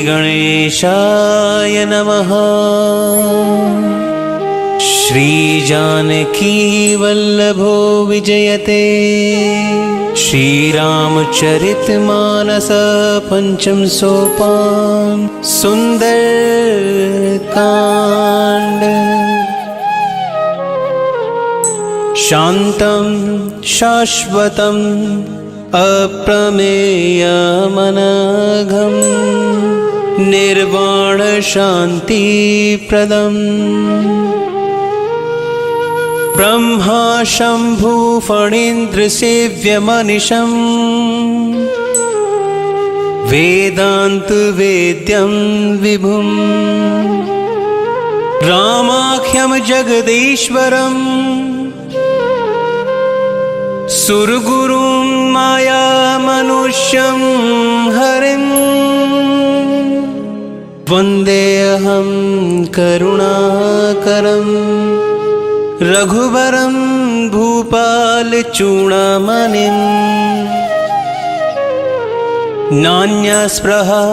गणेशाय नमः। श्रीजानकी वल्लभो विजयते। श्रीरामचरितमानस पंचम सोपान सुंदरकांड। शांतं शाश्वतं अप्रमेयमनघं निर्वाण शान्तिप्रदम्। ब्रह्मा शंभु फणीन्द्र सेव्यमनिशम् वेदांत वेद्यं विभुम्। रामाख्यं जगदीश्वरम् सुरगुरुं माया मनुष्यं हरिं। वन्देऽहं करुणाकरं रघुवरं भूपालचूडामणिम्। नान्यस्पृहा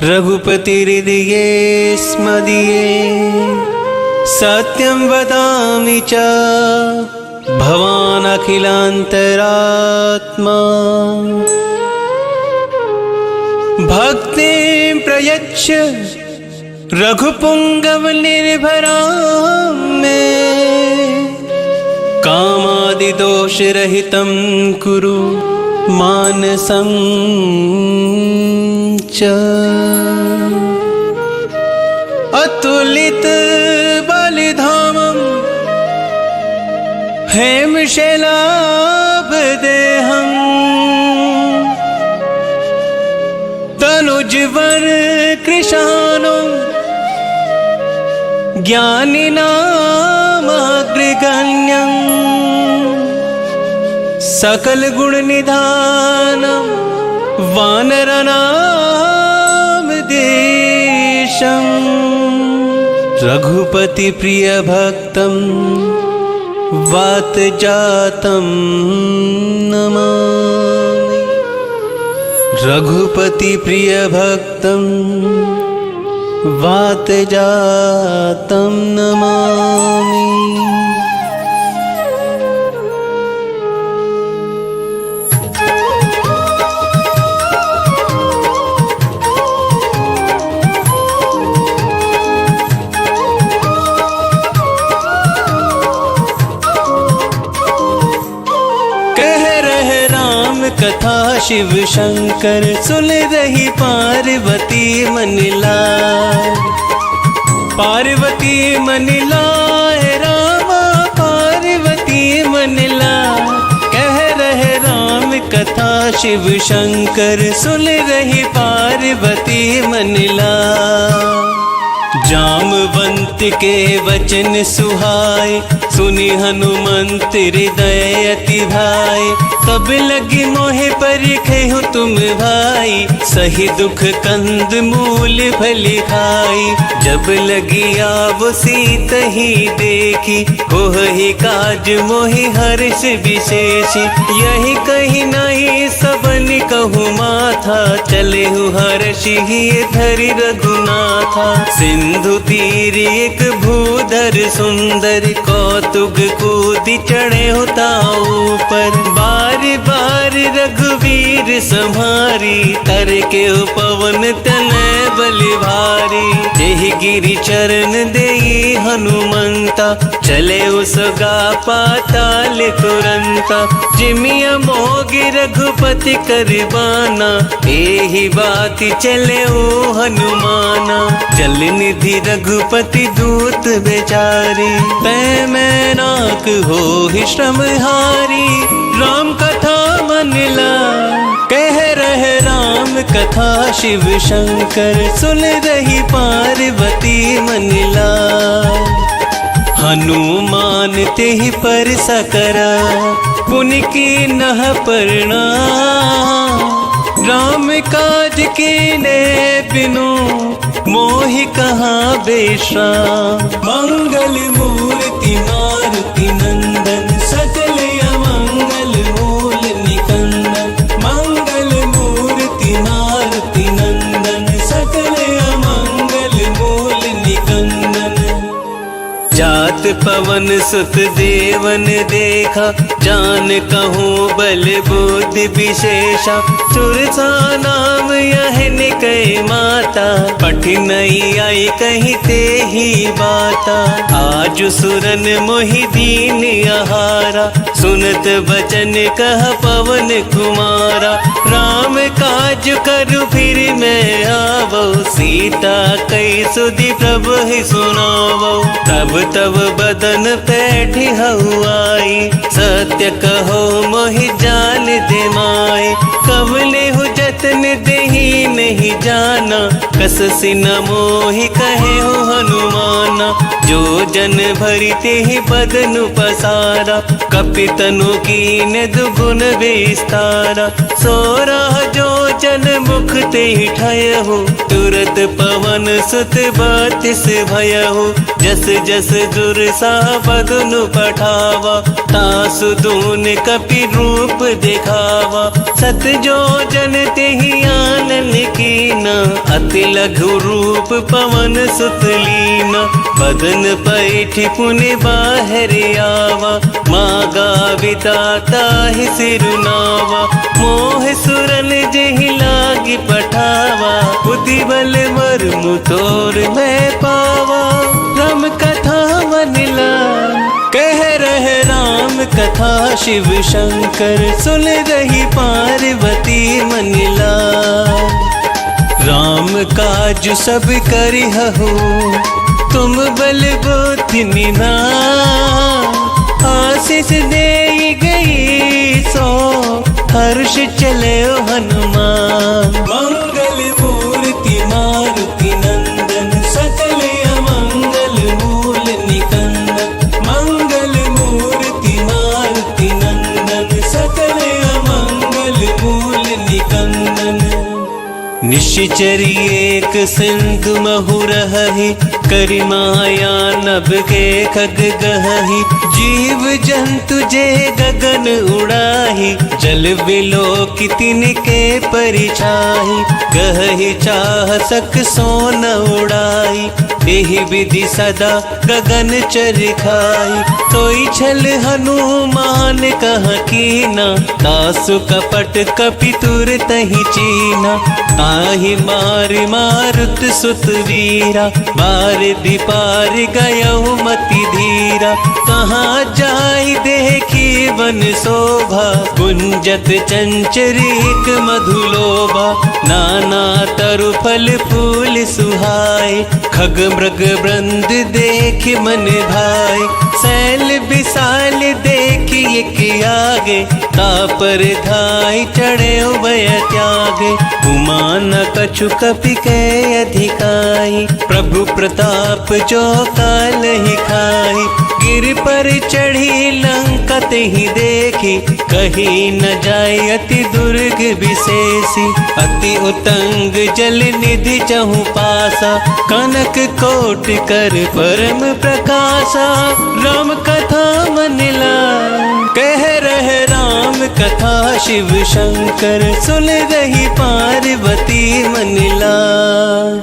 रघुपतिहृदये स्मदीये। सत्यं वदामि च भवान् अखिलान्तरात्मा। भक्तिं प्रयच्छ रघुपुङ्गवनिर्भरां मे। कामादिदोषरहितं कुरु मानसं च। अतुलित बलिधामं हेमशैलाभदेहं। तनुजवर कृशानं ज्ञानिनामग्रगण्यं। सकलगुणनिधानं वानरनामधीशं। रघुपतिप्रियभक्तं वातजातं नमामि। रघुपतिप्रियभक्तं वातजातं नमामि। कथा शिव शंकर सुन रही पार्वती मनिलाल। पार्वती मनिलाल रामा पार्वती मनिलाल। कह रहे राम कथा शिव शंकर सुन रही पार्वती मनिलाल। जामवंत के वचन सुहाए सुनि हनुमंत हृदय अति भाई। तब लगी मोहे परिखे हो तुम भाई। सही दुख कंद मूल फली खाई। जब लगी आव सीत ही देखी कोह ही काज मोहि हर्ष विशेष। यही कही नहीं सबन कहूँ माथा। चले हूँ हर्ष ही धरि रघुनाथा। सिंधु तीर एक भूधर सुंदर कौतुक कूदि चढ़े होता ऊपर। बार बार रघुवीर संहारी कर के पवन तनय बलि भारी। जेहि गिरि चरण देई हनुमंता चले उसगा पाताल तुरंता। जिमिया मोहि रघुपति करबाना एहि बात चले ओ हनुमाना। जल निधि रघुपति दूत बेचारी तै मैं नाक हो ही श्रमहारी। राम कथा मनिला कह रहे राम कथा शिव शंकर सुन रही पार्वती मनिला। हनुमान तेहि पर सकरा पुनि की नह प्रणाम। राम काज कीने बिनु मोहि कहाँ बेश्राम। मंगल मूर्ति मारुति नंदन सकल अमंगल मूल निकंदन। मंगल मूर्ति मारुति नंदन सकल सत पवन सुत देवन देखा, जान कहूँ बल बुद्धि विशेषा। सुरसा नाम यह निकय माता, पठी नहीं आई कहीं ते ही बाता। आज सुरन मोहि दीन आहारा, सुनत वचन कह पवन कुमारा। राम काज करु फिर मैं आवो, सीता कई सुधि प्रभु ही सुनावो। तब तब बदन पैठी हवाई, सत्य कहो मोहि जान दे माय। कवले हो जतन देही नहीं जाना, कस सिन मोहि कहे हो हनुमाना। जो जन भरी ते ही बदन पसारा, कपितनु कीन दुगुन विस्तारा। सोरह जो जन मुख ते ही ठय हो, तुरत पवन सुत बत्तीस भय हो। जस जस दुर्सा बदनु पठावा, तासु दून कपि रूप दिखावा। सत जो जन ते ही आनन कीना, अति लघु रूप पवन सुत लीना। बदन पैठी पुनि बाहर आवा, मागा बिताता ही सिरुनावा। मोह सुरन जेहि लागी पठावा, बुद्धि बल मर्मु तोर मैं पावा। राम कथा मन लान कह रहे राम कथा, शिव शंकर सुन रही पार्वती मन लान। राम काज सब करिहु, तुम बल बुद्धि निधान। आशीष दे गई सो, हर्ष चले हनुमान। मंगल मूर्ति मारुति नंदन, सकल अमंगल मूल निकंदन। मंगल मूर्ति मारुति नंदन, सकल अमंगल मूल निकंदन। निश्चरी एक सिंधु महु रहहि, करि माया नभ के खग गहहि। जीव जंतु जे गगन उड़ाही, जल बिलोक तिनके परिछाही। गहहि चाह सक सोन उड़ाई, एहि विधि सदा गगन चरखाई। सोई छल हनुमान कह कीना, तासु कपट कपि तुर तहि चीना। आहि मार मारुत सुत वीरा, बार दिपार गयउ मति धीरा। कहाँ जाई देखी वन शोभा, गुंजत चंचरीक मधुलोभा। नाना तरु फल फूल सुहाए, खग मृग वृंद देख मन भाई। शैल विशाल देख एक आगे, तापर धाई चढ़े उभय त्यागे। उमा न कछु कपि के अधिकाई, प्रभु प्रताप जो काल ही खाई। गिर पर चढ़ी लंका ही देखी, कहीं न जाय अति दुर्ग विशेषी। अति उतंग जल निधि चहु पासा, कनक कोट कर परम प्रकाशा। राम कथा मन लान कह रहे राम कथा, शिव शंकर सुन रही पार्वती मन लान।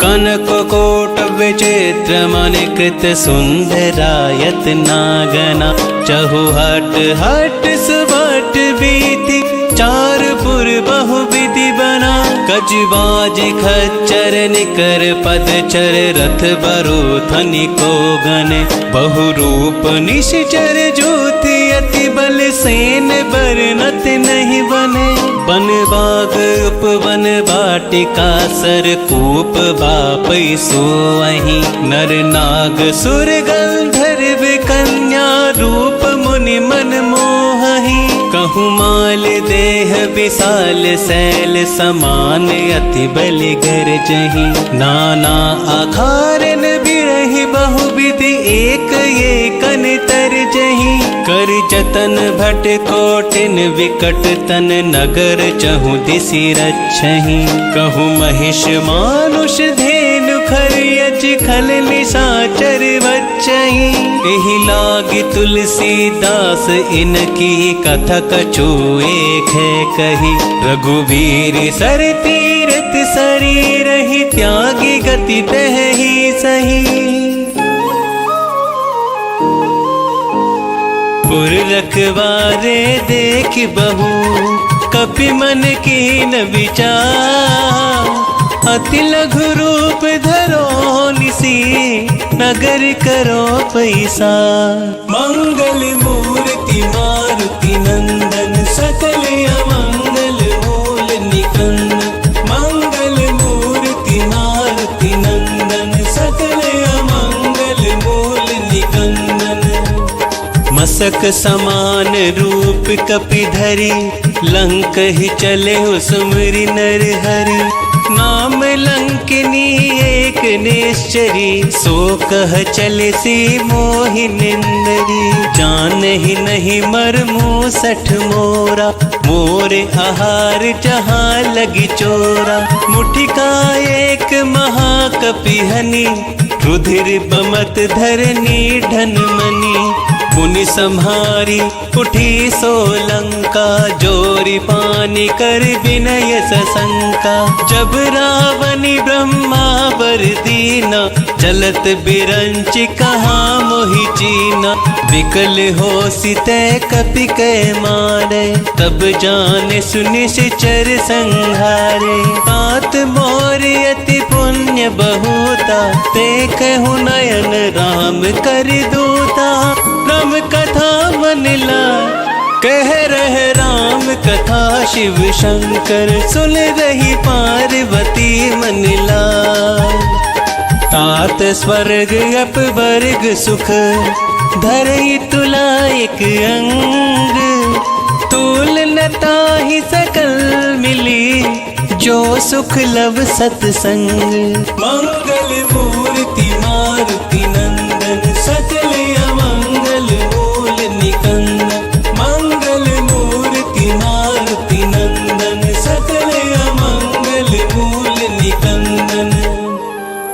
कनक कोट विचित्र मणिकृत सुंदरायत नागना। चहु हट हट सुभट बीति, चार पुर बहु विधि बना। कजबाज खच्चर निकर पदचर, रथ बरु धनिको गने। बहु रूप निश्चर ज्योति, अति बल सेन बरनत नहीं बने। वन बाग उपवन बाटिका, सर कूप बापै सोअहि। नर नाग सुर गंधर्व कन्या, रूप मुनि मन मोहहि। कहूँ माल देह विशाल शैल समान, अति बल गरजहि। नाना आकारन बिरहि बहुविधि, एक एकन तरजहि। कर जतन भट कोटिन विकट तन, नगर चहु दिसि रक्षहि। कहूँ महिष मानुष धेनु खरयच, खल निशाचर बच्चहि। एहि लागी तुलसीदास इनकी, कथा कछु एक है कही। रघुवीर सर तीरथ शरीर ही, त्यागी गति तह ही सही। पुर रखवारे देख बहू कपि मन की न विचार। अति लघु रूप धरो निसी नगर करो पैसा। मंगल मूर्ति मारुति नंदन सकल अमंगल मूल निकंदन। मंगल मूर्ति मारुति नंदन सकल अमंगल मूल निकंदन। मसक समान रूप कपि धरी लंक ही चले हो सुमरि नर हरि। नाम लंकिनी एक निश्चरी सो कह चले सी मोहिनिंदरी। जान ही नहीं मरमु सठ मोरा मोरे आहार जहाँ लगी चोरा। मुठिका एक महाकपि हनि रुधिर बमत धरनी ढन मनी। पुनि संहारी उठी सोलंका जोरी पानी कर विनय सशंका। जब रावणी ब्रह्मा वर दीना चलत बिरंच कहाँ मोहि चीना। विकल हो सिते कपि कै मारे तब जाने सुनि सिचर संहारे। तात मोर अति पुण्य बहुता ते कहु नयन राम कर दूता। राम कथा मनला कह रहे राम कथा शिव शंकर सुन रही पार्वती मनला। तात स्वर्ग अपवर्ग सुख धरई तुला एक अंग। तुलनता ही सकल मिली जो सुख लव सत्संग। मंगल मूर्ति मारुति नंदन सकल अमंगल मूल निकंदन। मंगल मूर्ति मारुति नंदन सकल अमंगल मूल निकंदन।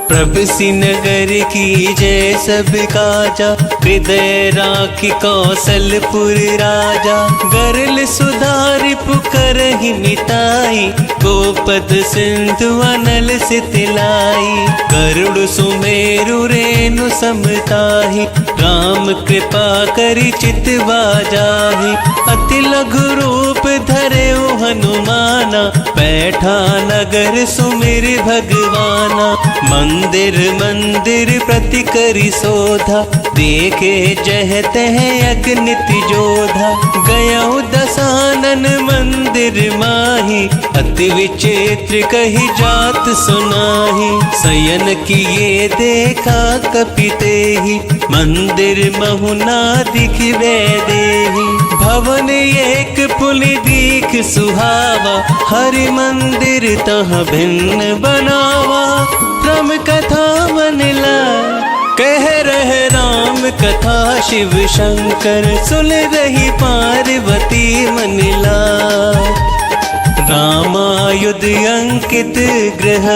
प्रभु सिनगर की जय सब काजा हृदय राखी कौशलपुर राजा। गरल सुधारि पुकर ही मिताई गोपद सिंधु अनल सितलाई। गरुड़ सुमेरु रेणु समताहि राम कृपा करि चितवा जाहि। अति लघु रूप धरे हनुमाना बैठा नगर सुमिर भगवाना। मंदिर मंदिर प्रति करि शोधा देखे जह तह अगनित जोधा। गयउ दसानन मंदिर माही अति विचित्र कही जात सुनाही। शयन किए देखा कपि तेहि मंदिर महुना दिखवे देहि। भवन एक पुनि दीख सुहावा हरि मंदिर तह भिन्न बनावा। राम कथा मनला कह रहे राम कथा शिव शंकर सुन रही पार्वती मनला। रामायुध अंकित ग्रह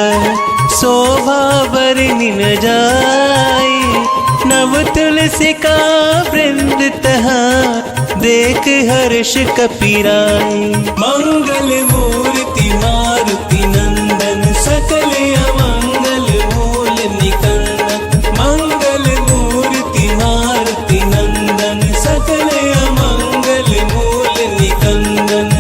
शोभा बरनि न जाई। नव तुलसी का वृंद तहा देख हर्ष कपिराई। मंगल मूर्ति मारुति नंदन सकल अमंगल मूल निकंदन। मंगल मूर्ति मारुति नंदन सकल अमंगल मूल निकंदन।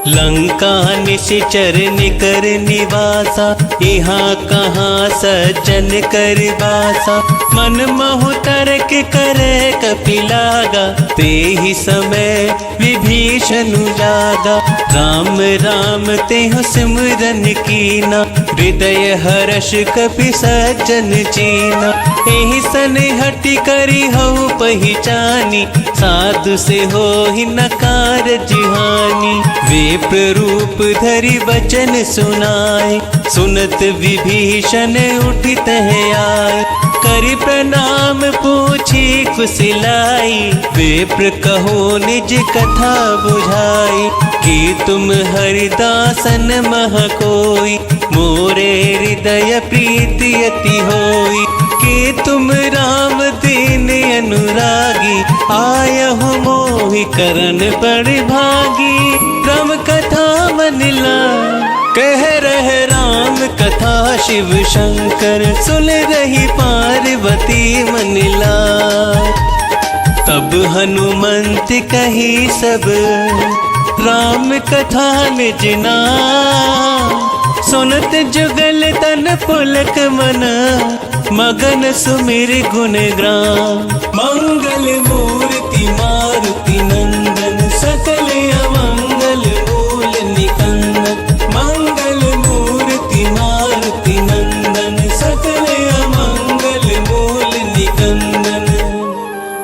लंका निश्चर निकर निवासा यहाँ कहाँ सज्जन कर बासा। मन महु तर्क करे कपि लागा ते ही समय विभीषण जागा। राम राम तेहु सिमरन कीना हृदय हर्ष कपि सज्जन चीना। एहि सन हटि करि हऊ पहिचानी साधु से हो ही नकार जिहानी। विप्र रूप धरि वचन सुनाए सुनत विभीषण उठित है आए। करि प्रणाम पूछी कुशलाई विप्र कहो निज कथा बुझाई। कि तुम हरिदासन मह कोई मोरे हृदय प्रीति अति होई। कि तुम राम दीन अनुरागी आयहु मोहि करन बड़ भागी। राम कथा मनला कह रहे राम कथा शिव शंकर सुन रही पार्वती मनला। तब हनुमंत कही सब राम कथा निजना, सुनत जुगल तन पुलक मन, मगन सुमिर गुण ग्राम। मंगल मूर्ति मारुति नंदन, सकल अमंगल मूल निकंदन। मंगल मूर्ति मारुति नंदन, सकल अमंगल मूल निकंदन।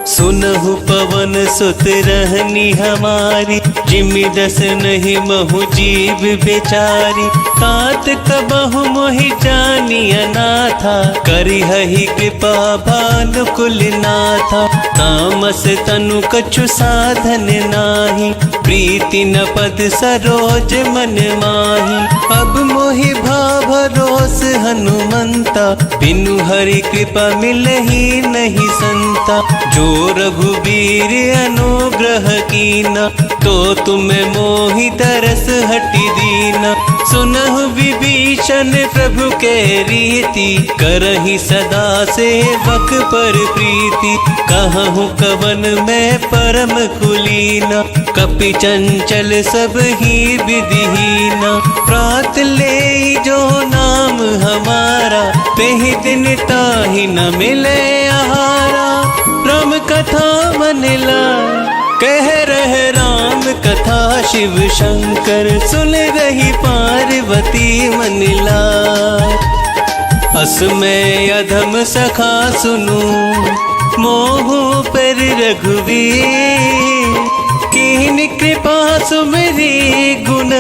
सुनहु पवन सुत रहनी हमारी, जिमि दस नहीं महु जीव बेचारी। तात कबहु मोहि जानिया नाथा, करिहहि कृपा भानुकुल नाथा। तामस तनु कछु साधन नाही, प्रीति न पद सरोज मन माही। अब मोहि भाव भरोस हनुमंता, बिनु हरि कृपा मिलहि नहीं संता। जो रघुबीर अनुग्रह कीना, तो तुम्हें मोहि तरस हटि दीना। सुनहु विभीषण प्रभु के रीति, करहि सदा सेवक पर प्रीति। कहूँ कवन मैं परम कुलीना, कपि चंचल सब ही विधिहीना। प्रात ले जो नाम हमारा, तेहि दिन ताहि न मिले आहारा। राम कथा मन लाए, कह रहे राम कथा शिव शंकर। सुन रही पार्वती मन लाए, अस में अधम सखा सुनू, मोह पर रघुवीर। कीन कृपा सुमरी गुण,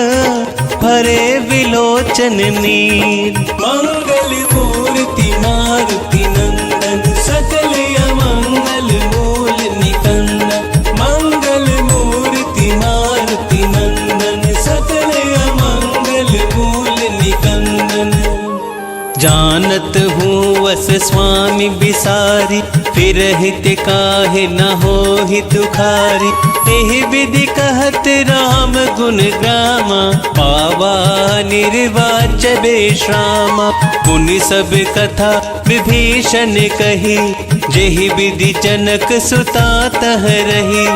भरे विलोचन नीर। मंगल मूर्ति मारुति नंदन, सकल अमंगल मूल निकंदन। मंगल मूर्ति मारुति नंदन, सकल अमंगल मूल निकंदन। जानत हूँ वस स्वामी बिसारी, फिरहित काहे न होहि दुखारी। एहि विधि कहत राम गुण ग्रामा, पावा निर्वाच बेश्रामा। पुनि सब कथा विभीषण कही, जेहि विधि जनक सुता तह रही।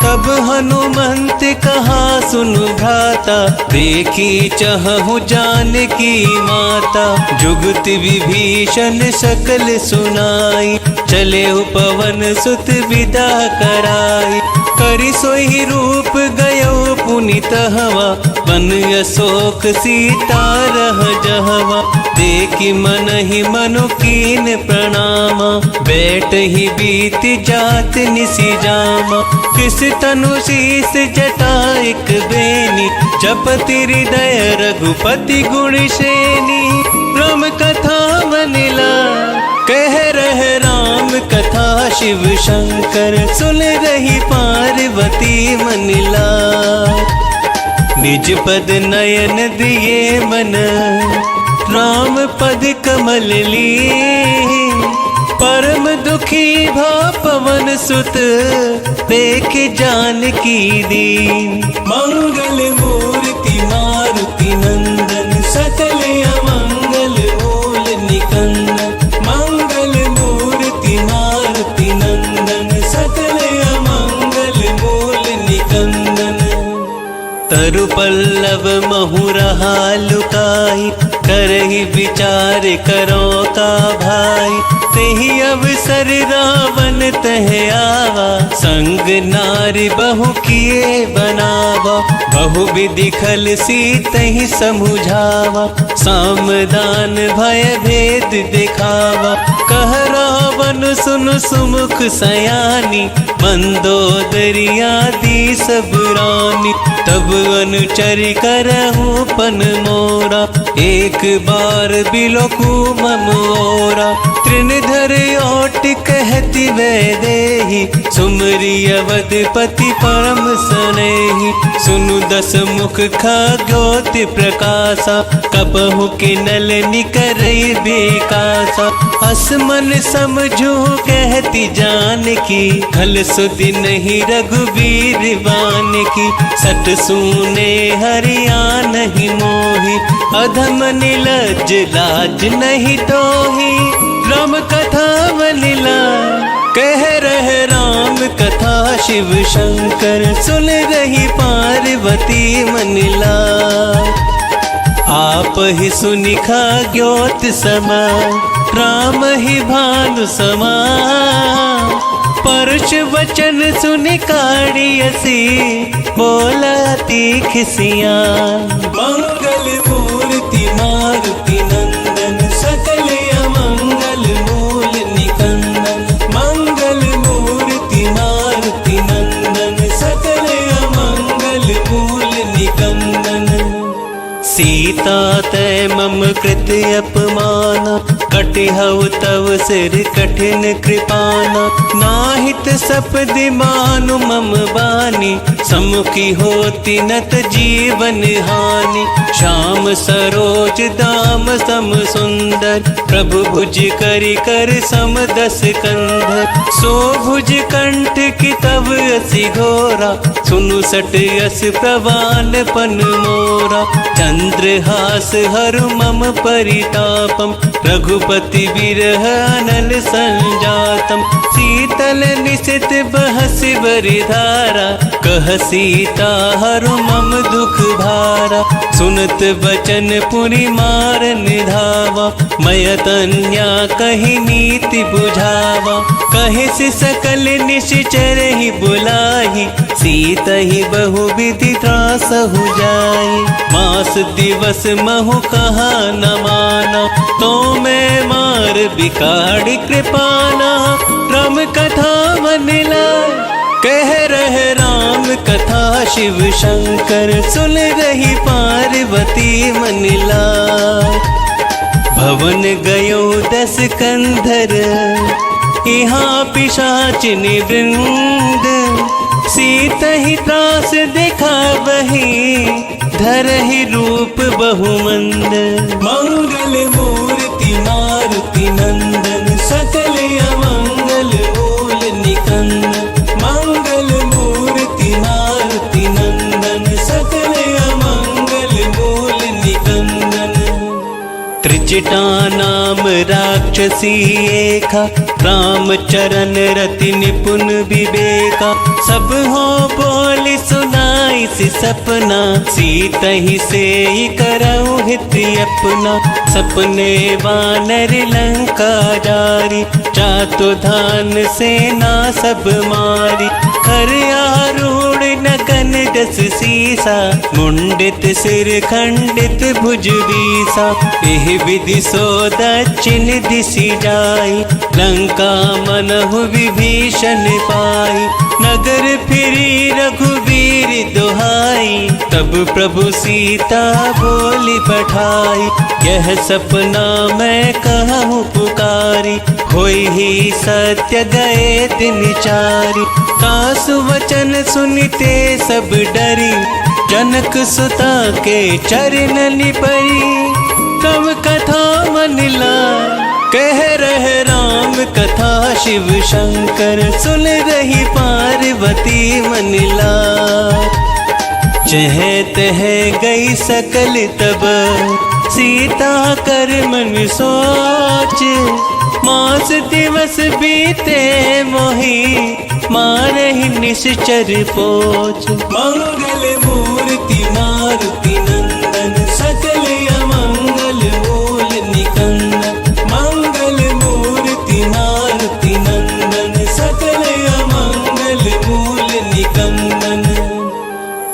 तब हनुमंत कहा सुनु भ्राता, देखी चहु जानकी माता। जुगति विभीषण सकल सुनाई, चले पवन सुत विदा कराई। करि सोई रूप गयो पुनित हवा, बन अशोक सीता रह जहवा। देखी मन ही मनु कीन प्रणामा, बैठ ही बीत जात निसी जामा। किस तनु शीस जटाइक बेनी, जपति हृदय रघुपति गुण श्रेणी। राम कथा मन लाए, कह रहे राम कथा शिव शंकर। सुन रही पार्वती मन लाए, निज पद नयन दिए मन, राम पद कमल ली। परम दुखी भा पवन सुत, देख जानकी दीन। मंगल मूर्ति मारुति नंदन, सकल अमंगल मूल निकंदन। मंगल मूर्ति मारुति नंदन, सकल अमंगल मूल निकंदन। तरु पल्लव महु रहा लुकाई, करहि विचार करो का भाई। तेहि अवसर रावण तह आवा, संग नारी बहु किए बनावा। बहु विधि खल सीतहि समुझावा, सामदान भय भेद दिखावा। कह रावण सुन सुमुख सयानी, मंदोदरिया दी सब रानी। तब अनुचर करहूँ पन मोरा, एक बार बिलोकू मम ओरा। तृणधर ओट कहती वैदेही, सुमरी अवधपति परम स्नेही। सुनु दस मुख खगोति प्रकाशा, कबहु किनल निकरई बेकासा। असमन समझू कहती जानकी, खल सुधि नहीं रघुबीर बान की। सट सुने हरिया नहीं मोही, अधम निलज लाज नहीं तोही। राम कथा बलिला, कह रहे राम कथा शिव शंकर सुन रही पार्वती मन लाय। आप ही सुनिखा ज्योत समा राम ही भानु समा। परुष वचन सुनि काढ़ियसी बोला तीख सियान। मंगल मूर्ति मारुति नंदन सकल अमंगल मूल निकंदन। मंगल मूर्ति मारुति नंदन सकल अमंगल मूल निकंदन। सीता तै मम कृत अपमाना कटिहउ तव सिर कठिन कृपाना। नाहित सपदि मानु मम बानी सम्मुखी होती नत जीवन हानि। श्याम सरोज दाम सम सुंदर प्रभु भुज करि कर सम दस कंधर। सो भुज कंठ की तव असि घोरा सुनु सट यस प्रवान पन मोरा। चंद्रहास हरु मम परितापम रघुपति विरह अनल संजातम। शीतल निशित बहस बरिधारा कह सीता हरु मम दुख भारा। सुनत बचन पुनि मारन धावा मय तन्या कही नीति बुझावा। कहे से सकल निश्चर ही बुलाही सीत ही बहु विधि त्रासहु जाई। मास दिवस महु कहा न माना तो मैं मार बिकाड़ी कृपाना। राम कथा मन लाय कह रहे राम कथा शिव शंकर सुन रही पार्वती मन लाय। भवन गयो 10 कंधर यहाँ पिशाचिनी वृंद। सीत ही त्रास देखा बही धरहि रूप बहुमंद। मंगल मूर्ति मारुति नंदन सकल अमंगल मूल निकंदन। मंगल मूर्ति मारुति नंदन सकल अमंगल मूल निकंदन। त्रिजटा नाम राक्षसी एका राम चरण रति निपुण विवेका। सब हो बोली सुनाई सी सपना सीत ही से करऊ हित अपना। सपने वानर लंका जारी चातु धान सेना सब मारी। खर आरूढ़ नगन जस सीसा मुंडित सिर खंडित भुज बीसा। एह विधि सो दक्षिण दिशि जाई लंका मनहु विभीषण पाई। नगर फिरी रघुवीर दुहाई तब प्रभु सीता बोली पठाई। यह सपना मैं कहूँ पुकारी होई ही सत्य गए दिन चारी। तासु वचन सुनते सब डरी जनक सुता के चरण परी। तब कथा मन लाय कह रहे राम कथा शिव शंकर सुन रही पार्वती मन लाय। जह तह गई सकल तब सीता कर मन सोच। मास दिवस बीते मोही मारहि निश्चर पोच। मंगल मूर्ति मारुति नंदन सकल अमंगल मूल निकंदन। मंगल मूर्ति मारुति नंदन सकल अमंगल मूल निकंदन।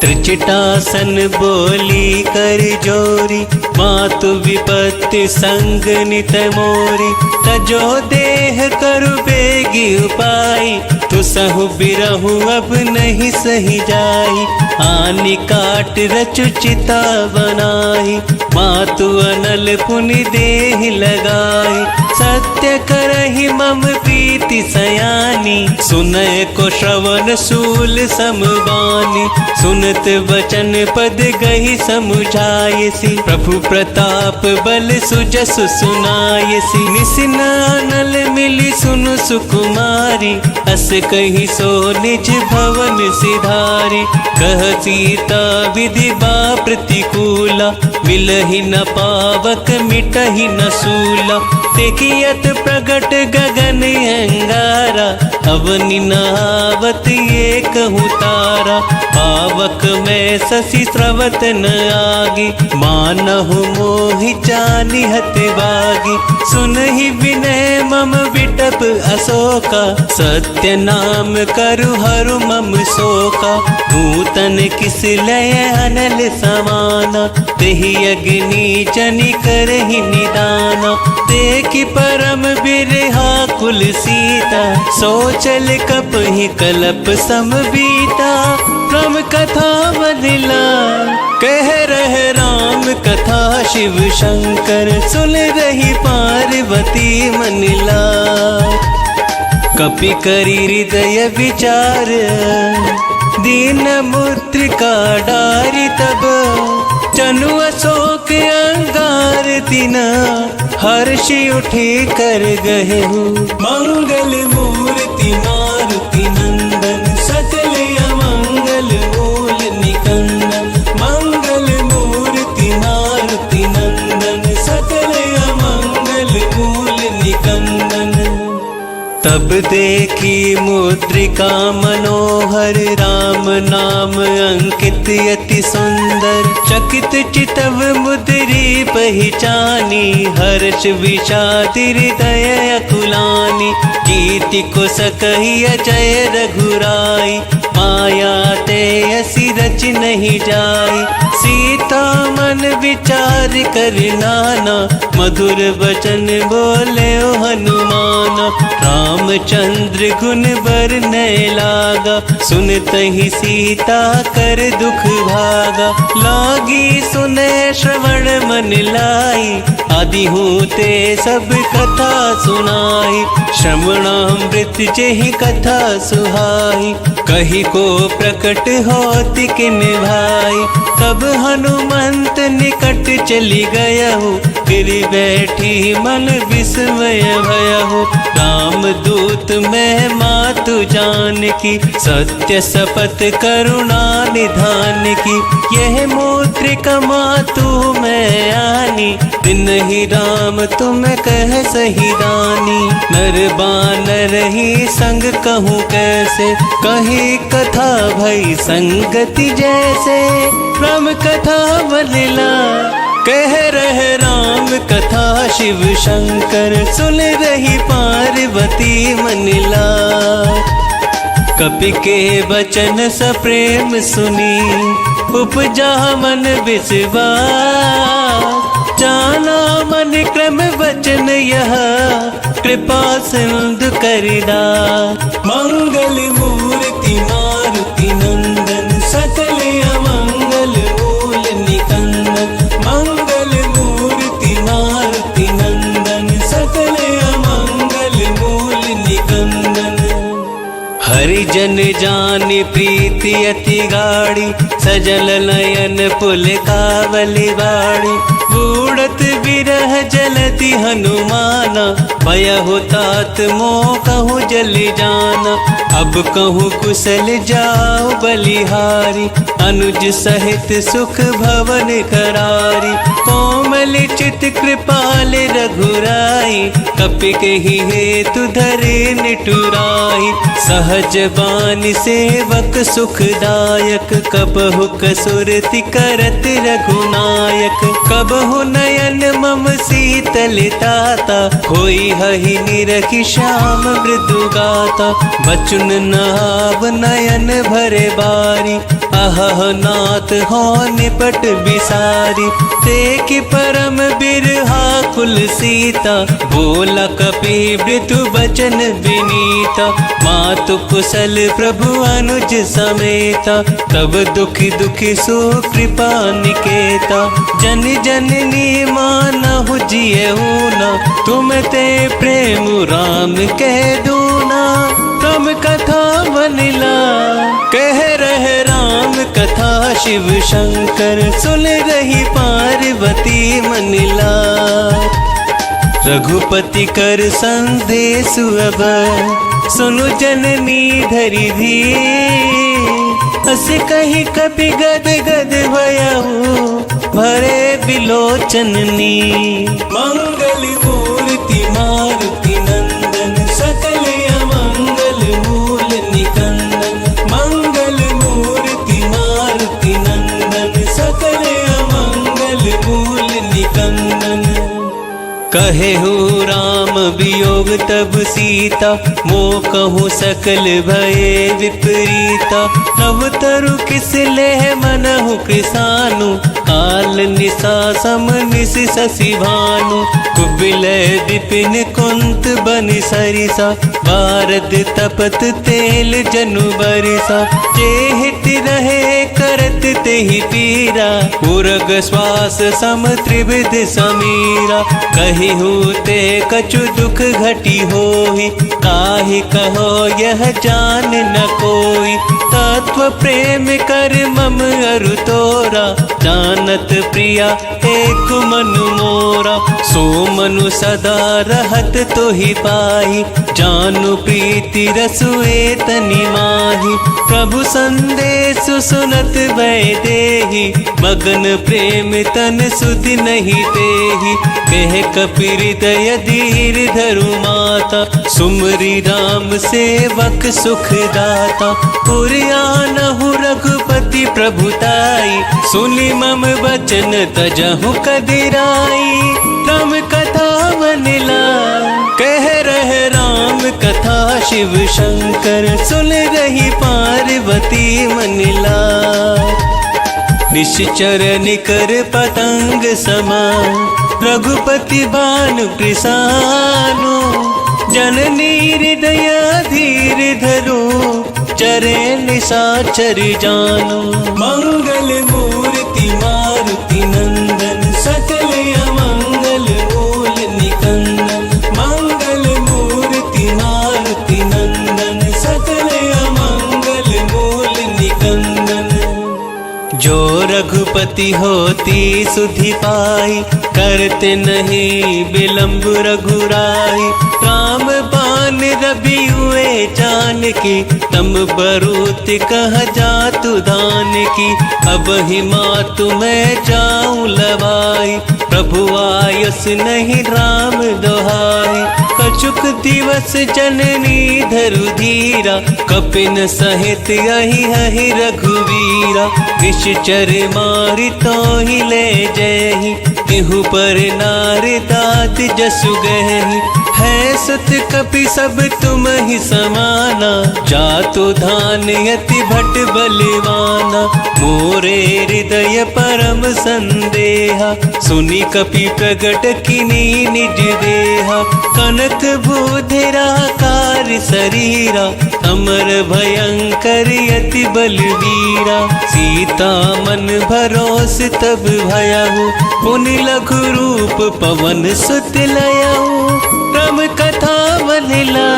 त्रिजटासन बोली कर जोरी मातु विपत्ति संग नित मोरी। तजो देह करु बेगी उपाई तो सहु बिरहु अब नहीं सही जाई। आनि काट रचु चिता बनाई मातु अनल पुनि देह लगाई। सत्य करहि मम प्रीति सयानी सुनय को श्रवण सूल समबानी। सुनत वचन पद गही समुझायसी प्रभु प्रताप बल सुजसु सुनायसी। निसिनानल मिली सुनु सुकुमारी अस कही सो निज भवन सिधारी। कह सीता विधि बा प्रतिकूला मिलहि न पावक मिटहि न सूला। देखियत प्रगट गगन अंगारा, अवनि नहावत ये कहूँ तारा। पावक में शशि स्रवत न आगी, मानहु मोहि चानिहत बागी। सुनहि विनय मम विटप अशोका, सत्य नाम करु हरु मम शोका। नूतन किस लय अनल समाना, तेहि अग्नि जनि करहि निदाना। देखि परम बिरहा कुल सीता, सोचल कपहि कलप सम बीता। राम कथा बदला कह रहे राम कथा, शिव शंकर सुन रही पार्वती मनिला। कपि करी हृदय विचार, दीन मुद्रिका डारी तब। जनु अशोक अंगार तिना, हर्षि उठे कर गहे हो। मंगल मूर्ति मारुति नंदन, सकल अमंगल मूल निकंदन। मंगल मूर्ति मारुति नंदन, सकल अमंगल मूल निकंदन। तब देखी मुद्रिका मनोहर, राम नाम अंकित अति सुंदर। चकित चितव मुद्री पहचानी, हर्ष विषाद हृदय अकुलानी। कीर्ति को सकहि अजय रघुराई, माया ते असी रच नहीं जाई। सीता मन विचार कर नाना, मधुर वचन बोले ओ हनुमाना। रामचंद्र गुण बरनय लागा, सुनतहि सीता कर दुख भागा। लागी सुने श्रवण मन लाई, आदि होते सब कथा सुनाई। श्रवणामृत जेहि कथा सुहाई, कही को प्रकट होति किन भाई। तब हनुमंत निकट चली गयहु, गिर बैठी मन विस्मय भयहु। राम दूत मैं मातु जान की, सत्य शपथ करुणा निधान की। यह मुद्रिका मातु मैं आनी, दिन ही राम तुम कह सही दानी। नर बानर ही संग कहूँ कैसे, कही कथा भई संगति जैसे। राम कथा बलिला कह रहे राम कथा, शिव शंकर सुन रही पार्वती मनिला। कपि के वचन सप्रेम सुनी, उपजा मन विश्वास। जाना मन क्रम वचन यह, कृपा सिंधु करिदा। मंगल मूर्ति मारुति नंदन, सकल अमंगल मूल निकंदन। मंगल मूर्ति मारुति नंदन, सकल अमंगल मूल निकंदन। हरिजन जानि प्रीति अति गाढ़ी, सजल नयन पुल कावली बाड़ी। बूढ़त विरह जलति हनुमाना, भयहु तात मोह कहूँ जलि जाना। अब कहूँ कुशल जाओ बलिहारी, अनुज सहित सुख भवन करारी। कोमल चित कृपाल रघुराई, कपि कहि हेतु धरे निठुराई। सहज बानी सेवक सुखदायक, कबहु कसुरति करत रघुनायक। कबहु नयन मम शीतल ताता, होई हहि निरखि श्याम मृदु गाता। बचुन नाव नयन भरे बारी, अहह नाथ हो निपट बिसारी। देखि परम बिरहा कुल सीता, बोला कपि मृदु बचन विनीता। मातु कुशल प्रभु अनुज समेता, तब दुखी दुखी सो कृपा निकेता। जन जननी मानहु जियहु न, तुम ते प्रेम राम कह दूना। राम कथा बनिला कह रहे राम कथा, शिव शंकर सुन रही पार्वती मनिला। रघुपति कर संदेश अब, सुनु जननी धरि धीर। अस कही कपि गद गद भयहु, भरे बिलोचन नी। मंगल मूर्ति कहे हो राम वियोग तब सीता, मोह कहूँ सकल भये विपरीता। नव तरु किस लेह मनहु कृसानु, काल निशा सम निश शशि भानु। कुबिलय विपिन कुंत बनि सरिसा, बारद तपत तेल जनु बरिसा। जे हित रहे करत तेहि पीरा, उरग श्वास सम त्रिविध समीरा। कहि होते कछु दुख घटी होई, काहि कहो यह जान न कोई। तत्व प्रेम कर मम अरु तोरा, जानत प्रिया एक मनु मोरा। सो मनु सदा रहत तोहि पाही, जानु प्रीति रसु एतनि माही। प्रभु संदेश सुनत भय देहि, मगन प्रेम तन सुधि नहीं तेहि। कह कपिहृदय धीर धरु माता, सुमरि राम सेवक सुख दाता। पुरयानहु रघुपति प्रभुताई, सुनि मम वचन तजहु कदिराई। राम कथा बनिला कह रहे राम कथा, शिव शंकर सुन रही पार्वती मनिला। निश्चर निकर पतंग समान, रघुपति भानु कृसानु। जननी हृदय धीर धरो, चरे निशाचर जानो। मंगल मूर्ति मारुति नंदन, सकल अमंगल मूल निकंदन। मंगल मूर्ति मारुति नंदन, सकल अमंगल मूल निकंदन। जो रघुपति होती सुधि पाई, करते नहीं विलंब रघुराई। राम बान रवि हुए जानकी, तम बरूत कह जातु दान की। अब ही मातु मैं जाऊं लवाई, प्रभु आयस नहीं राम दोहाई। कछुक दिवस जननी धरु धीरा, कपिन सहित यही हहि रघुवीरा। निश्चर मारि तोहि ले जहि, तिहु पर नार दात जसु गहि। है सत कपि सब तुम ही समाना, जातु धान यति भट बलवाना। मोरे हृदय परम संदेहा, सुनि कपि प्रगट किनी निज देहा। कनक भूधरा कार शरीरा, अमर भयंकर यति बलवीरा। सीता मन भरोस तब भयहु, पुनि लघु रूप पवन सुत लयहु। राम कथा बनिला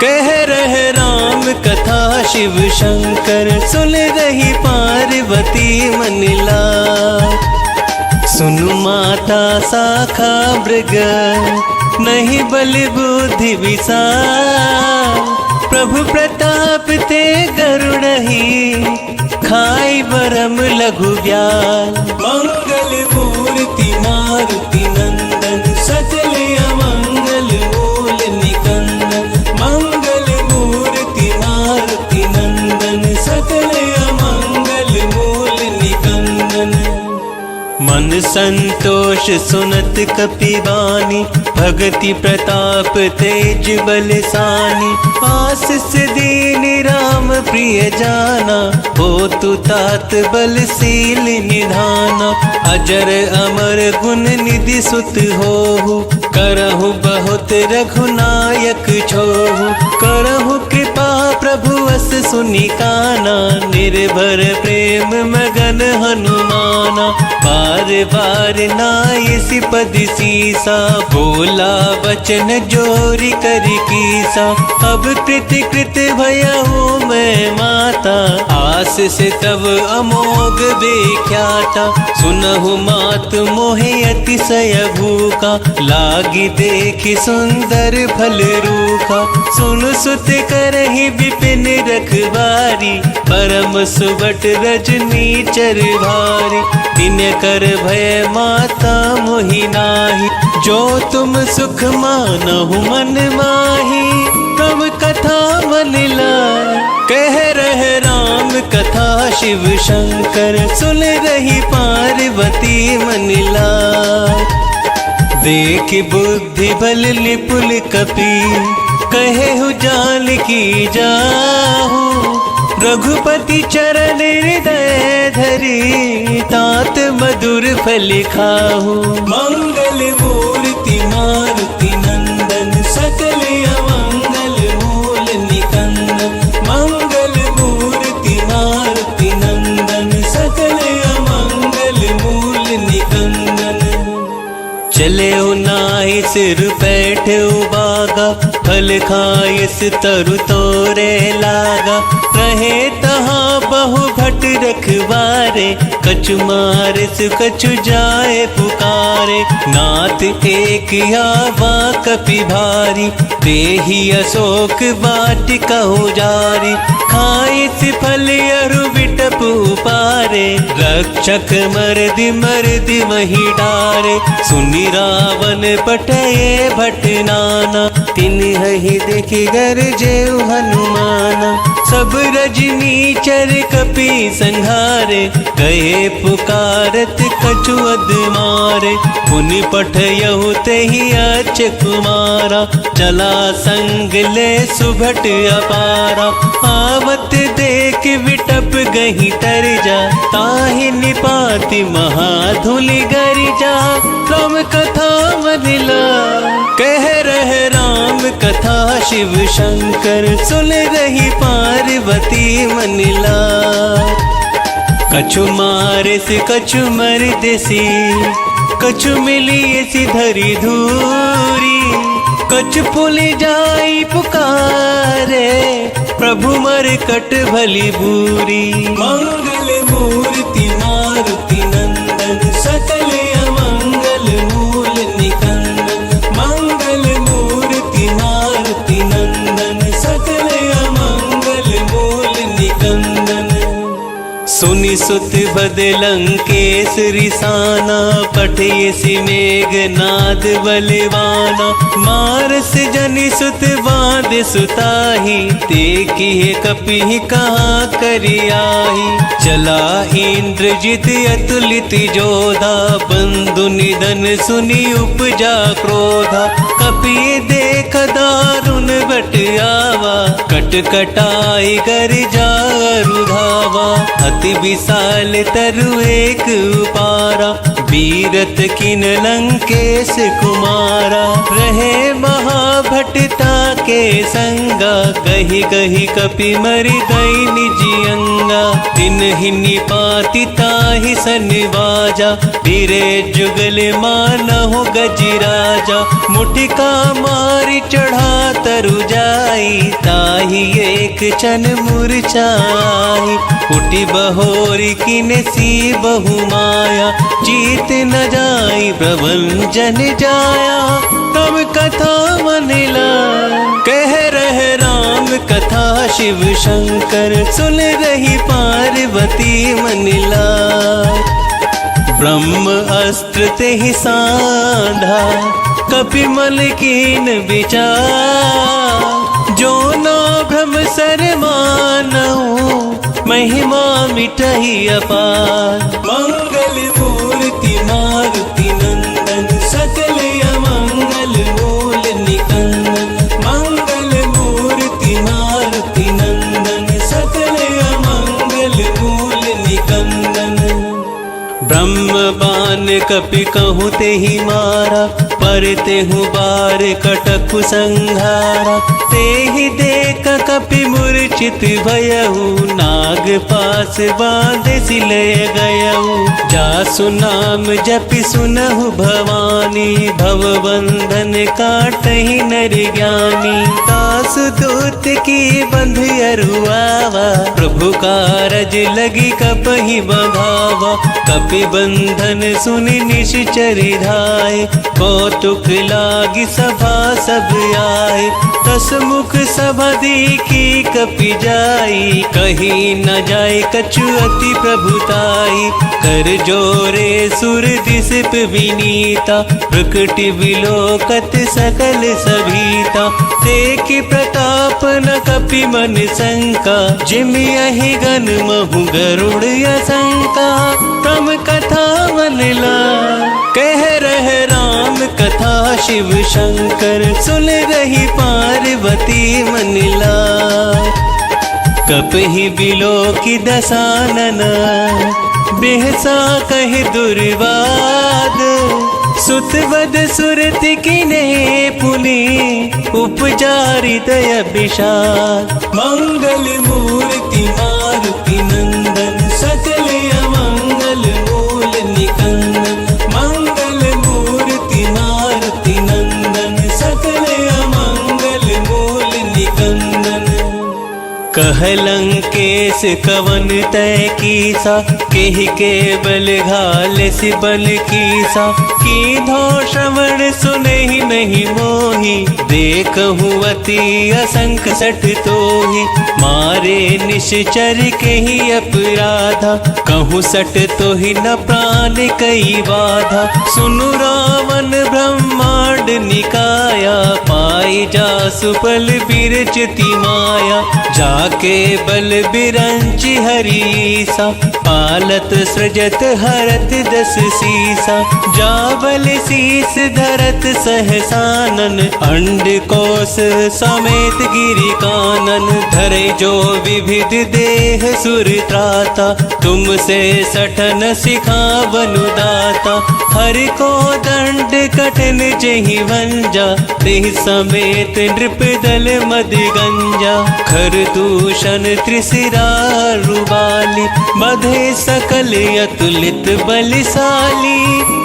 कह रहे राम कथा, शिव शंकर सुन रही पार्वती मनिला। सुनु माता शाखा मृग, नहीं बल बुद्धि विशाल। प्रभु प्रताप ते गरुड़हि, खाई बरम लघु व्याल। मंगल मूर्ति मारुति नंदन, सकल अमंगल मूल निकंदन। मंगल मूर्ति मारुति नंदन, सकल अमंगल मूल निकंदन। मन संतोष सुनत कपिवानी, भगति प्रताप तेज बलसानी। आशीष दीन राम प्रिय जाना, होतु तात बलशील निधाना। अजर अमर गुण निधि सुत होहु, करहु बहुत रघुनायक छोहु। करहु कृपा प्रभु अस सुनि काना, निर्भर प्रेम मगन हनुमाना। बार बार नायसि पद सीसा, बोला वचन जोरि कर कीसा। अब कृति कृत भयहु मैं माता, आस से तब अमोघ विख्याता। सुनहु मात मोहे अतिशय भूखा, लागी देखि सुंदर फल रूखा। सुन सुत करहि विपिन रखवारी, परम सुबट रजनी चर भारी। दिन कर भय माता मोहि नाही, जो तुम सुख मानहु मन माही। तब कथा बनिला कह रहे राम कथा, शिव शंकर सुन रही पार्वती मनिला। देख बुद्धि बल निपुल कपि कहे हु जान की जाहू। रघुपति चरण हृदय धरी तात मधुर फल खाहू। मंगल मूर्ति मारुति नंदन सकल अमंगल मूल निकंदन। मंगल मूर्ति मारुति नंदन सकल अमंगल मूल निकंदन। चले नाहि सिर पैठ उबागा फल खाइस तरु तोरे लागा। रहे तहाँ बहु भट रखवारे कछु मारिस कछु जाए पुकारे। नाथ एक आवा कपि भारी देहि अशोक वाटिका उजारी। खाइस फल अरु बिटप उपारे रक्षक मर्दि मर्दि मही डारे। सुनि रावण पटये भट नाना तिन्हि देखि गरजे हनुमाना। सब रजनी चर कपि संहारे कहे पुकारत कछु अद मारे। पुनि पठयहु तेहि अच्छ कुमारा चला संग ले सुभट अपारा। आवत देख विटप गही तर जा ताहि निपाति महाधुलि गरिजा। राम कथा मनिला कह रहे राम कथा शिव शंकर सुन रही पार्वती मनिला। कछु मारे से कछु मर देसी कछु मिली सी धरी धूरी। कछु पुलि जाई पुकारे प्रभु मर कट भली बूरी। मंगल मूर्ति मारुति नंदन सकल अमंगल मूल निकंदन। मंगल मूर्ति मारुति नंदन सकल अमंगल मूल निकंदन। सुनि सुत बदलंकेश रिसाना पठयसि मेघनाद बलवाना। मारस जनि सुत बांध सुताही देखिए कपि कहाँ करियाही। चला इंद्रजित अतुलित जोधा बंधु निधन सुनि उपजा क्रोधा। कपि देख दारुण बट आवा कट कटाई कर जा रुधावा। अति विशाल तरु एक उपारा बीरत किन लंकेश कुमारा। रहे महाभटता के संगा कही कही कपि मरि गई निजी अंगा। तिन्हि निपाति ताहि सनिवाजा धीरे जुगल मानहु गजराजा। मुठिका मारि चढ़ा तरु जाई ताहि एक छन मूर्छाई। उठि बहोरी किने सी बहु माया जीत न जाई प्रभंजन जाया। तब कथा मनिला कह रहे राम कथा शिव शंकर सुन रही पार्वती मनिला। ब्रह्म अस्त्र तेहि सांढा कपि मल कीन विचार। जो ना भ्रम सर मानऊ महिमा मिटहि अपार। मंगल मूर्ति मारुति नंदन सकल अमंगल मूल निकंदन। मंगल मूर्ति मारुति नंदन सकल अमंगल मूल निकंदन। ब्रह्म बान कपि कहु तेहि मारा पर तेहु बार कटकु संघारा। तेहि देख कपि मूर्छित भयहु नाग पास बांध सिलय गयहु। जासु नाम जपि सुनहु भवानी भव बंधन काटहि नर ज्ञानी। तासु दूत की बंध अरुआवा प्रभु कारज लगी कपहि बंधावा। कपि बंधन सुनि निश्चर धाय कौतुक लागी सभा सब आए। दस मुख सभा देखी कपि जाई कहीं न जाए कछु अति प्रभुताई। कर जोरे सुर दिसप विनीता प्रकटि विलोकत सकल सभीता। देख प्रताप न कपि मन शंका जिमि अहि गन महु गरुड़ असंका। तम कथा मनिला कह रहे राम कथा शिव शंकर सुन रही पार्वती मन लाय। कपहि बिलो की दसानन बेहसा कहि दुर्वाद। सुतवद सुरति किने पुनि उपजारि दय विषाद। मंगल मूर्ति मारुति नंदन सकल अमंगल मूल निकंदन। मंगल मूर्ति मारुति नंदन सकल अमंगल मूल निकंदन। कहलंकेश कवन तय कीसा केहि के बल घाल सि बल कीसा। कीधो श्रवण सुनहि नहीं मोहि देखहु अति असंख सठ तोहि। मारे निश्चर केहि अपराधा कहूँ सठ तोहि न प्राण कई बाधा। सुनु रावण ब्रह्मांड निकाया पाई जासु बल बिरचिति माया। जाके बल बिरंचि हरीसा पालत सृजत हरत दस सीसा। जा बल शीस धरत सहसानन अंड कोश समेत गिरि कानन। धरे जो विविध देह सुर त्राता तुमसे सठन सिखावनु दाता। हरि को दंड कठिन जेहि भंजा तेहि समेत नृप दल मद गंजा। खर दूषण त्रिशिरा रुबाली मधे सकल अतुलित बलिशाली।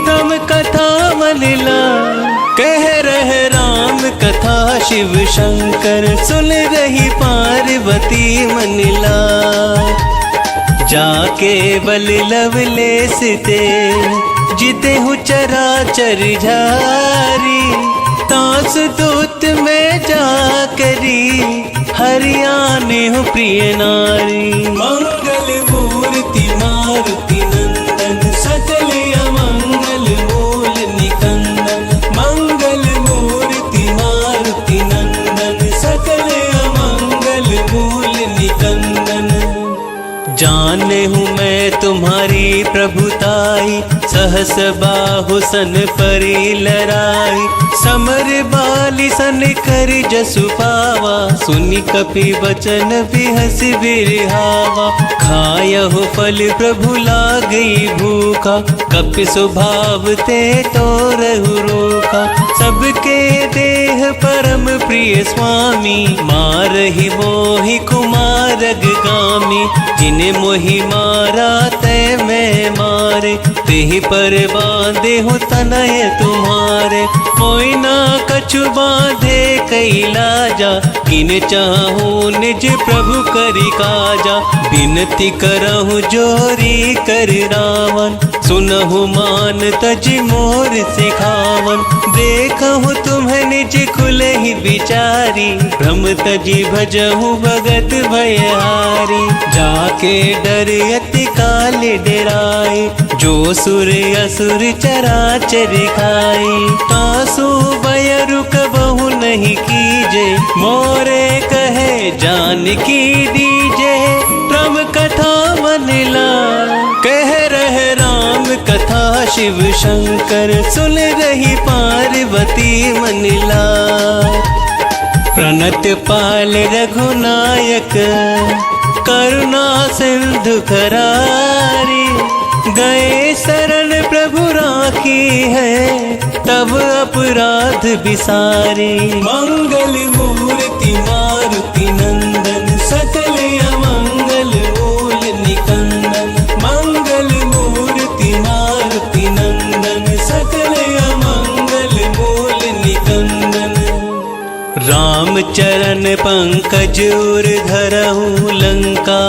राम कथा मन लाय कह रहे राम कथा शिव शंकर सुन रही पार्वती मन लाय। जाके बल लवलेस ते जितेहु चराचर झारी। तास दूत में जाकरी हरियाणे हो प्रिय नारी। मंगल मूर्ति मारुति नंदन सकल अमंगल मूल निकंदन। मंगल मूर्ति मारुति नंदन सकल अमंगल मूल निकंदन। जाने हूँ मैं तुम्हारी प्रभुताई सहस बाहु सन परी लराई। समर बाली सन कर जसु पावा सुनि कपि वचन बिहस बिरहावा। खायहु फल प्रभु लागई भूखा कपि स्वभाव ते तोरहु रोका। सबके देह परम प्रिय स्वामी मारहि मोहि कुमारग गामी। जिने मोहि मारा तय मैं मारे तेहि पर बांधे हूँ तनय तुम्हारे। कोई ना कछु बांधे कई लाजा किन चाहूँ निज प्रभु करि काजा। बिनती करहु जोरी कर रावण सुनहु मान तज मोर सिखावन। देखहु तुम्हें निज खुले ही विचारी भ्रम तजी भजहु भगत भयहारी। जाके डर अति काल डराए जो सुर असुर चराचर खाई। तासु बयरु कबहु नहीं कीजे मोरे कहे जान की दीजे। राम कथा मन लाय कह रहे राम कथा शिव शंकर सुन रही पार्वती मन लाय। प्रणत पाल रघुनायक करुणा सिंधु करारी। गए शरण प्रभु राखी है तब अपराध बिसारी। मंगल मूर्ति मारुति नंदन सकल अमंगल मूल निकंदन। मंगल मूर्ति मारुति नंदन सकल अमंगल मूल निकंदन। राम चरण पंकज उर धरहु लंका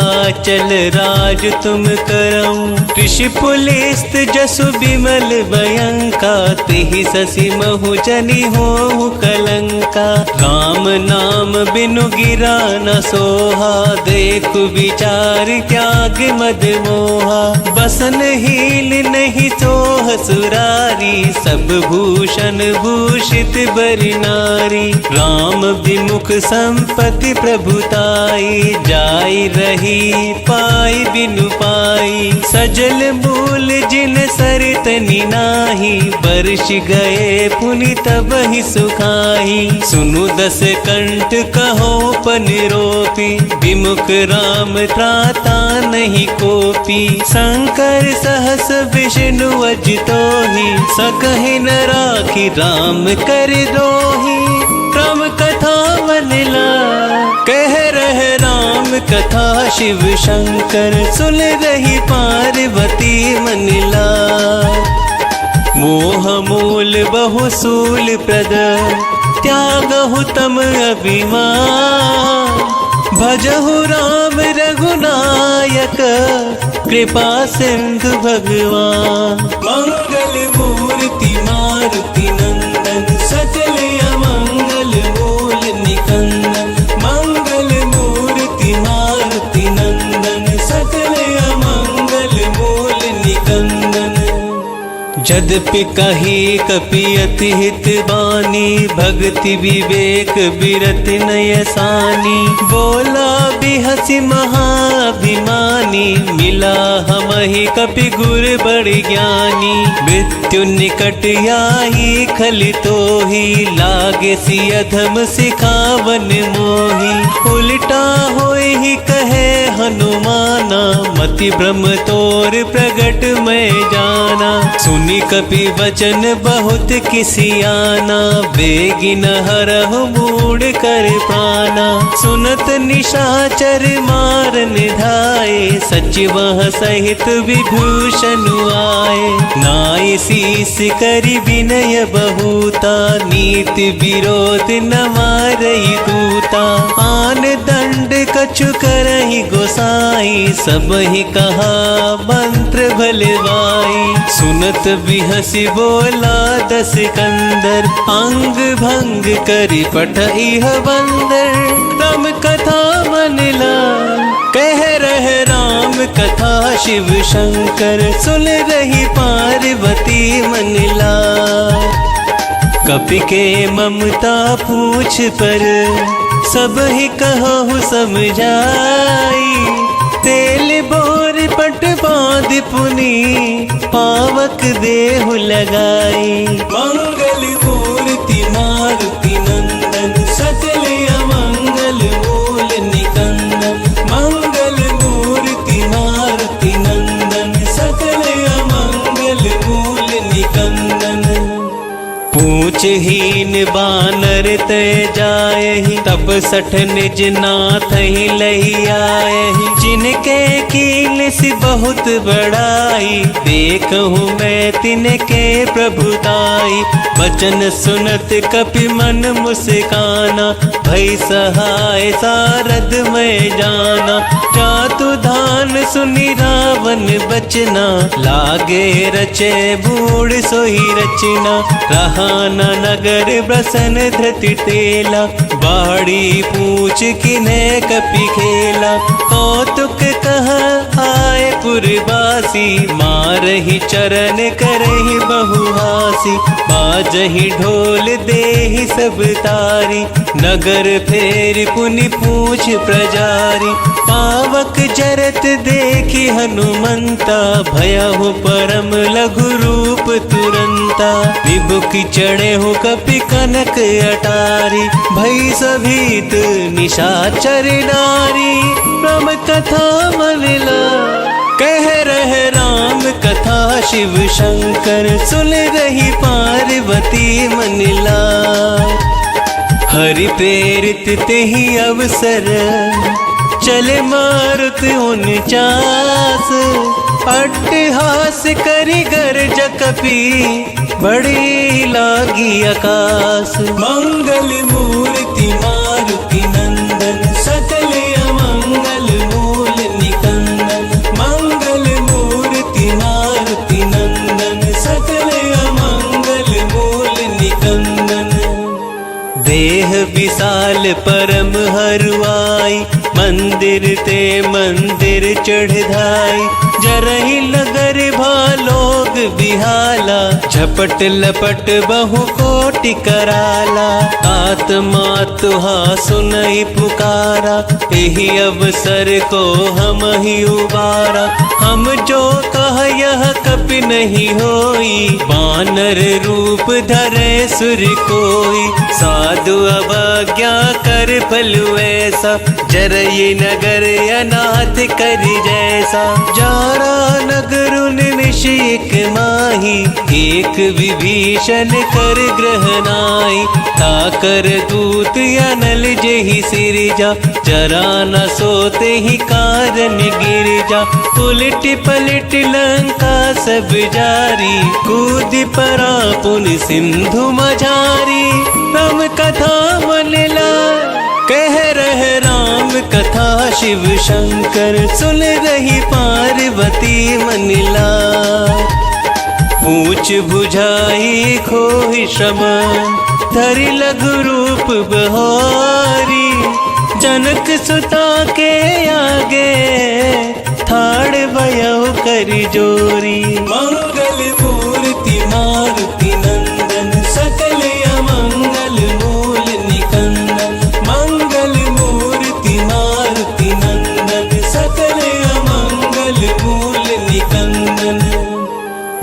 चल राज तुम करऊं। ऋषि पुलिस्त जसु बिमल भयंका तेहि ससी महु जनि होहु कलंका। राम राम नाम बिनु गिरा न सोहा, देख विचार त्याग मद मोहा। बसन हीन नहीं सोह सुरारी, सब भूषण भूषित बर नारी। राम विमुख संपत्ति प्रभुताई, जाई रही पाई बिनु पाई। सजल मूल जिन सरतनि नाही, बरस गए पुनि तब ही सुखाई। सुनु दस कंठ कहो पन रोपी, विमुख राम त्राता नहीं कोपी। शंकर सहस विष्णु अजितो ही, सकहि न राखी राम कर दोही। राम कथा मनला कह रहे राम कथा, शिव शंकर सुन रही पार्वती मनला। मोह मूल बहु सूल प्रद, त्यागहु तम अभिमान। भजहु राम रघुनायक, कृपा सिंधु भगवान। मंगल मूर्ति मारुति नंदन, सकल अमंगल मूल निकंदन। मंगल मूर्ति मारुति नंदन, सकल अमंगल मूल निकंदन। यद्यपि कही कपियति हित बानी, भक्ति विवेक बिरत नयसानी। बोला बिहसि महाभिमानी, मिला हमहि कपि गुर बड़ ज्ञानी। मृत्यु निकट आई खलि तोहि, लागे सि अधम सिखावन मोहि। उल्टा होहि कहे हनुमाना, मति भ्रम तोर प्रगट मैं जाना। सुनि कपि वचन बहुत किसियाना, बेगिन हरहु मूढ़ कर प्राना। सुनत निशाचर मार निधाए, सचिवह सहित विभूषण आए। नाई शीस करि विनय बहुता, नीति विरोध न मारई दूता। आन दंड कछु करहि गोसाई, सबहि कहा मंत्र भलवाई। सुनत बिहसि बोला दस कंदर, अंग भंग करि पठइह बंदर। राम कथा मनला कह रहे राम कथा, शिव शंकर सुन रही पार्वती मनला। कपि के ममता पूछ पर, सब ही कहु समझाई। तेल बोर पट बांध पुनी, पावक देहु लगाई। मंगल मूर्ति मारुति नंदन, सकल अमंगल मूल निकंदन। मंगल मूर्ति मारुति नंदन, सकल अमंगल मूल निकंदन। पूछहीन बानर तय जायहि, तब सठ निज नाथ ही लही आयहि। जिनके कील सि बहुत बड़ाई, देखहु मैं तिनके प्रभुताई। वचन सुनत कपि मन मुस्काना, भई सहाय सारद मैं जाना। जातु धान सुनि रावण बचना, लागे रचे बूढ़ सोई रचना। रहा न नगर ब्रसन धृति तेला, बाड़ी पूछ किन्हे कपि खेला। कौतुक कह आए पुरवासी, मारहि चरण करहि बहुहासी। बाजहि ढोल देहि सब तारी, नगर फेर पुनि पूछ प्रजारी। पावक जरत देखि हनुमंता, भयहु परम लघु रूप तुरंता। विभुखि चढ़े हो कपि कनक अटारी, भई सभीत निशाचर नारी। राम कथा मनला कह रहे राम कथा, शिव शंकर सुन रही पार्वती मनला। हरि प्रेरित तेहि अवसर, चले मारुत 49। अट्टहास करि गर्ज कपि, बड़ी लागी आकाश। मंगल मूर्ति मारुति नंदन, सकल अमंगल मूल निकंदन। मंगल मूर्ति मारुति नंदन, सकल अमंगल मूल निकंदन। देह विशाल परम हरुआई, मंदिर ते मंदिर चढ़ाई। जरही नगर भालोग बिहाला, झपट लपट बहु कोटि कराला। आत्मा तुहा सुनई पुकारा, यही अवसर को हम ही उबारा। हम जो कह यह कपि नहीं होई, वानर रूप धरे सुर कोई। साधु अवज्ञा कर फलु ऐसा, जरई नगर अनाथ करि जैसा। जारा नगरुन निशिक माही, एक विभीषण कर ग्रहनाई। ताकर दूत अनल जेहि सिरजा, जरा न सोते ही कारण गिरजा। उलट पलट लंका सब जारी, कूद परा पुन सिंधु मझारी। राम कथा मनला कह रहे राम कथा, शिव शंकर सुन रही पार्वती मनला। पूछ बुझाई खोहि श्रम, धरि लघु रूप बहारी। जनक सुता के आगे, ठाड़ भयउ करि जोरी। मंगल मूर्ति मारुति नंदन, सकल अमंगल मूल निकंदन। मंगल मूर्ति मारुति नंदन, सकल अमंगल मूल निकंदन।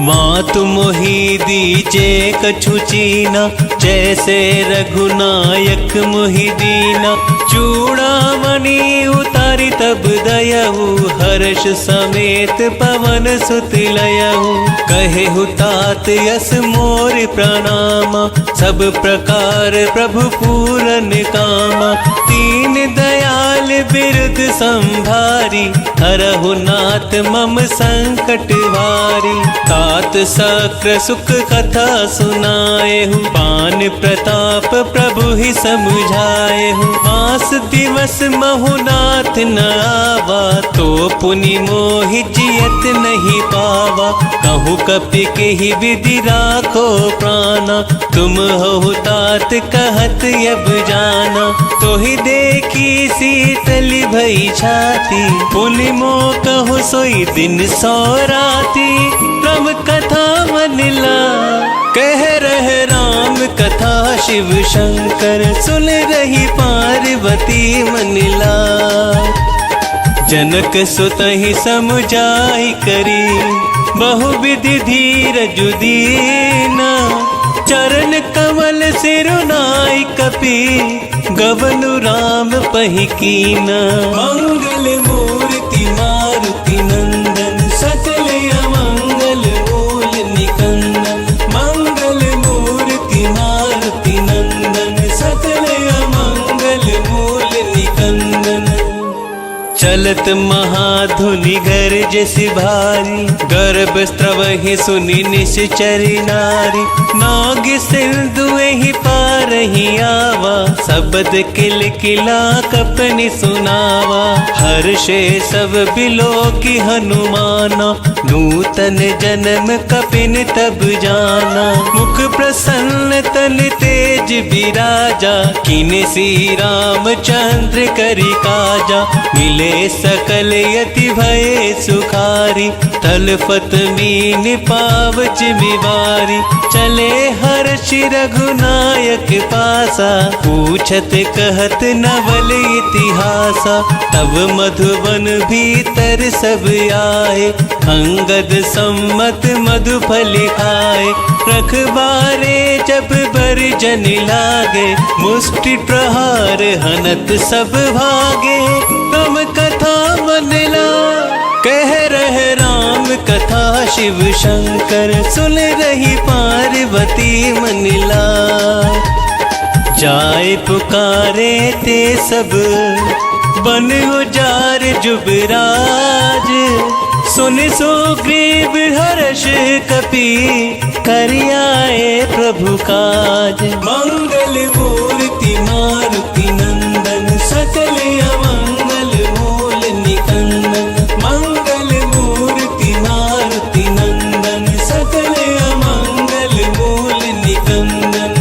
मातु मोहि दीजे कछु चीना, जैसे रघुनायक मोहि दीना। चूड़ामणि उतारी तब दयहु, हर्ष समेत पवन सुत लयहु। कहेहु तात यस मोर प्रणामा, सब प्रकार प्रभु पूरन कामा। दीन दयाल बिरुद संभारी, हरहु नाथ मम संकट भारी। तात सक्र सुख कथा सुनाएहु, पान प्रताप प्रभु ही समुझाएहु। मास दिवस महु नाथ न आवा, तो पुनि मोहि जियत नहीं पावा। कहूँ कपि केहि विधि राखो प्राणा, तुम हो तात कहत अब जाना। तो ही देखी शीतल भई छाती, पुनि मो कहु सोई दिन सौ राती। राम कथा मनला कह रहे राम कथा, शिव शंकर सुन रही पार्वती मनला। जनक सुतहि समुझाई करी, बहुविधि धीरज दीना। चरण कमल सिरुनाई कपि, गवनु राम पहि कीना। मंगल मूर्ति मारुति नंदन, सकल अमंगल मूल निकंदन। मंगल मूर्ति मारुति नंदन, सकल अमंगल मूल निकंदन। चलत महाधुनि गर्ज भारी, गर्भ स्त्रवहि सुनि निश्चरी नारी। नाग सिंधु एहि पारहि आवा, शब्द किल किला कपनि सुनावा। हर्षे सब बिलोकि हनुमाना, नूतन जन्म कपिन तब जाना। मुख प्रसन्न तन तेज विराजा, किने श्री रामचंद्र करि काजा। मिले सकल यति भये सुखारी, तलफत मीन पाव जिमिवारी। चले हर्षि रघुनायक पासा, पूछत कहत नवल इतिहासा। तब मधुवन भीतर सब आए, अंगद सम्मत मधुफल खाए। रखबारे जब बरजन लागे, मुष्टि प्रहार हनत सब भागे। राम कथा मनला कह रहे राम कथा, शिव शंकर सुन रही पार्वती मनला। जाय पुकारे ते सब, बन उजार जुबराज। सुन सुग्रीव हर्ष कपि, करियाए प्रभु काज। मंगल मूर्ति मारुति नंदन, सकल अमंगल मूल निकंदन। मंगल मूर्ति मारुति नंदन, सकल अमंगल मूल निकंदन।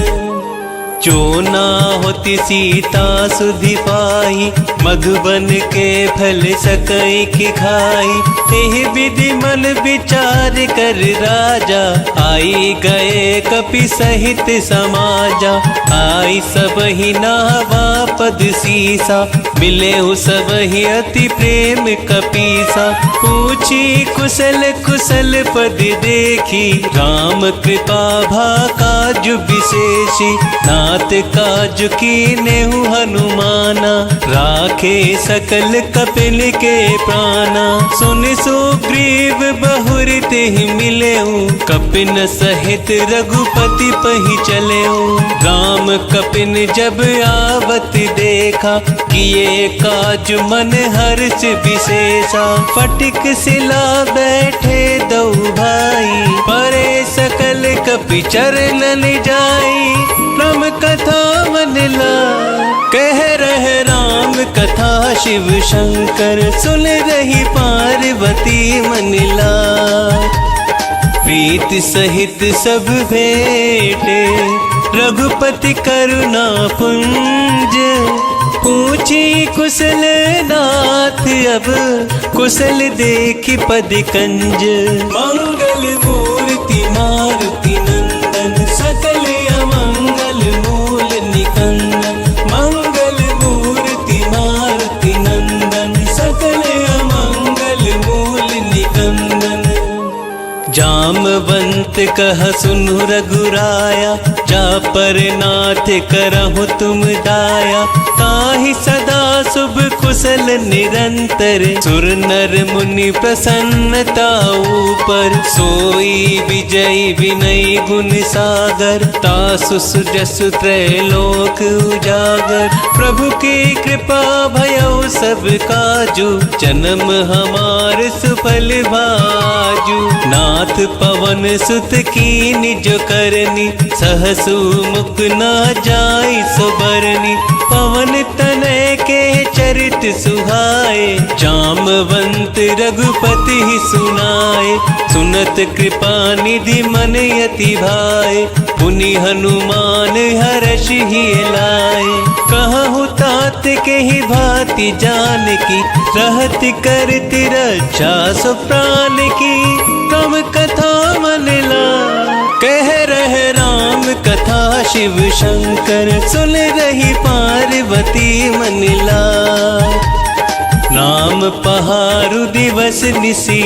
जो ना होती सीता सुधि पाई, मधुबन के फल सकई की खाई। एहि विधि मन विचार कर राजा, आई गए कपि सहित समाजा। आई सबहि नावा पद सीसा, मिले सबहि अति प्रेम कपीसा। पूछी कुशल कुशल पद देखी, राम कृपा भा काज विशेषी। नाथ काज कीन्हु हनुमाना, राखे सकल कपिल के प्राणा। सुन सुग्रीव बहुर तेहि मिलेऊ, कपिन सहित रघुपति पहि चलेऊ। राम कपिन जब आवत देखा, किए काज मन हर्ष विशेषा। फटिक सिला बैठे दो भाई, परे सकल कपि चरणन जाई। राम कथा मन ला, कह रहे राम कथा शिव शंकर। सुन रही पार्वती मन ला, प्रीत सहित सब भेटे। रघुपति करुणा पुंज, पूछी कुशल नाथ अब, कुशल देखी पद कंज। मंगल मूर्ति मारुति नंदन, सकल अमंगल मूल निकंदन। मंगल मूर्ति मारुति नंदन, सकल अमंगल मूल निकंदन। जामवंत कह सुनु रघुराया, जा पर नाथ करहु तुम दाया। ताहि सदा शुभ कुशल निरंतर, सुर नर मुनि प्रसन्नता ऊपर। सोई विजयी विनय गुण सागर, तासु सुजसु त्रैलोक उजागर। प्रभु की कृपा भयउ सब काजू, जन्म हमार सुफल भाजू। नाथ पवन सुत कीनि जो करनी, सहसु मुख न जाई सुबरनी। पवन तनय के चरित सुहाए, जामवंत रघुपति ही सुनाए। सुनत कृपा निधि मन यति भाए, पुनि हनुमान हर्ष ही लाए। कहु तात के ही भांति जानकी, रहत करति रक्षा सो प्राण की। राम कथा मन ला, कह रहे राम कथा शिव शंकर। सुन रही पार्वती मन ला, नाम पहारु दिवस निसी।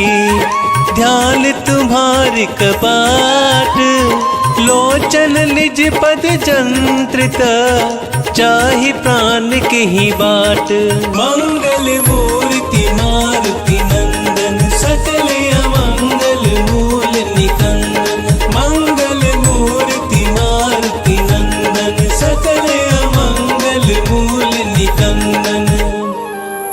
ध्यान तुम्हारी कपाट, लोचन निज पद जंत्रिता। चाहि प्राण के ही बाट, मंगल मूर्ति मारुति नंदन। सकल अमंगल मूल निकंदन, मंगल मूर्ति मारुति नंदन। सकल अमंगल मूल निकंदन।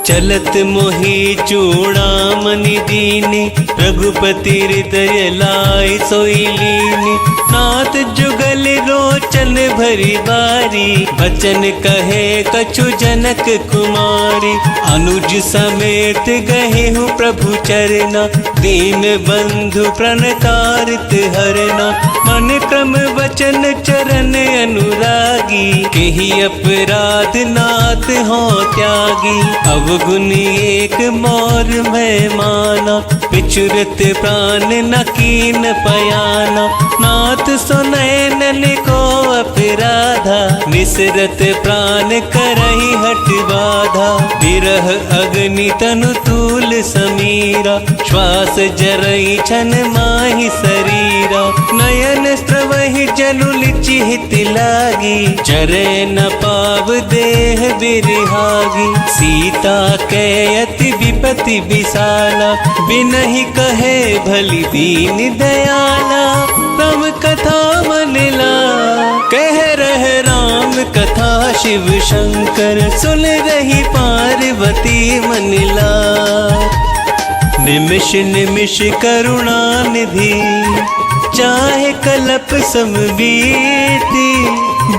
चलत मोहि चूड़ामणि दीनी, रघुपति हृदय लाई सोई लीनी। नाथ जुगल रोचन भरी बारी, बचन कहे कछु जनक कुमारी। अनुज समेत गहे हूँ प्रभु चरना, दीन बंधु प्रणतारित हरना। मन क्रम वचन चरण अनुरागी, केहि अपराध नाथ हो त्यागी। अवगुण एक मोर मैं माना, पिछुरत प्राण न कीन पयाना। नाथ सुनैनन को अपराधा, निसरत प्राण करहि हट बाधा। विरह अग्नि तनु तूल समीरा, श्वास जरई छन माहि शरीरा। नयन स्रवहि जनु लिचिहित लागी, चरे न पाव देह बिरहागी। सीता के अति विपति विशाला, बिनहि कहे भली दीन दयाला। राम कथा मन ला, कह रहे राम कथा शिव शंकर। सुन रही पार्वती मन ला, निमिष निमिष करुणा निधि। चाहे कलप समबीती,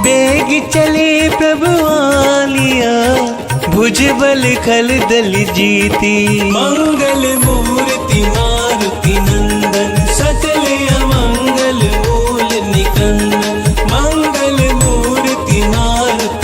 बेग चले प्रभु आलिया। भुजबल खल दल जीती, मंगल मूर्ति मारुति नंदन। सकल अमंगल मूल निकंदन, मंगल मूर्ति मारुति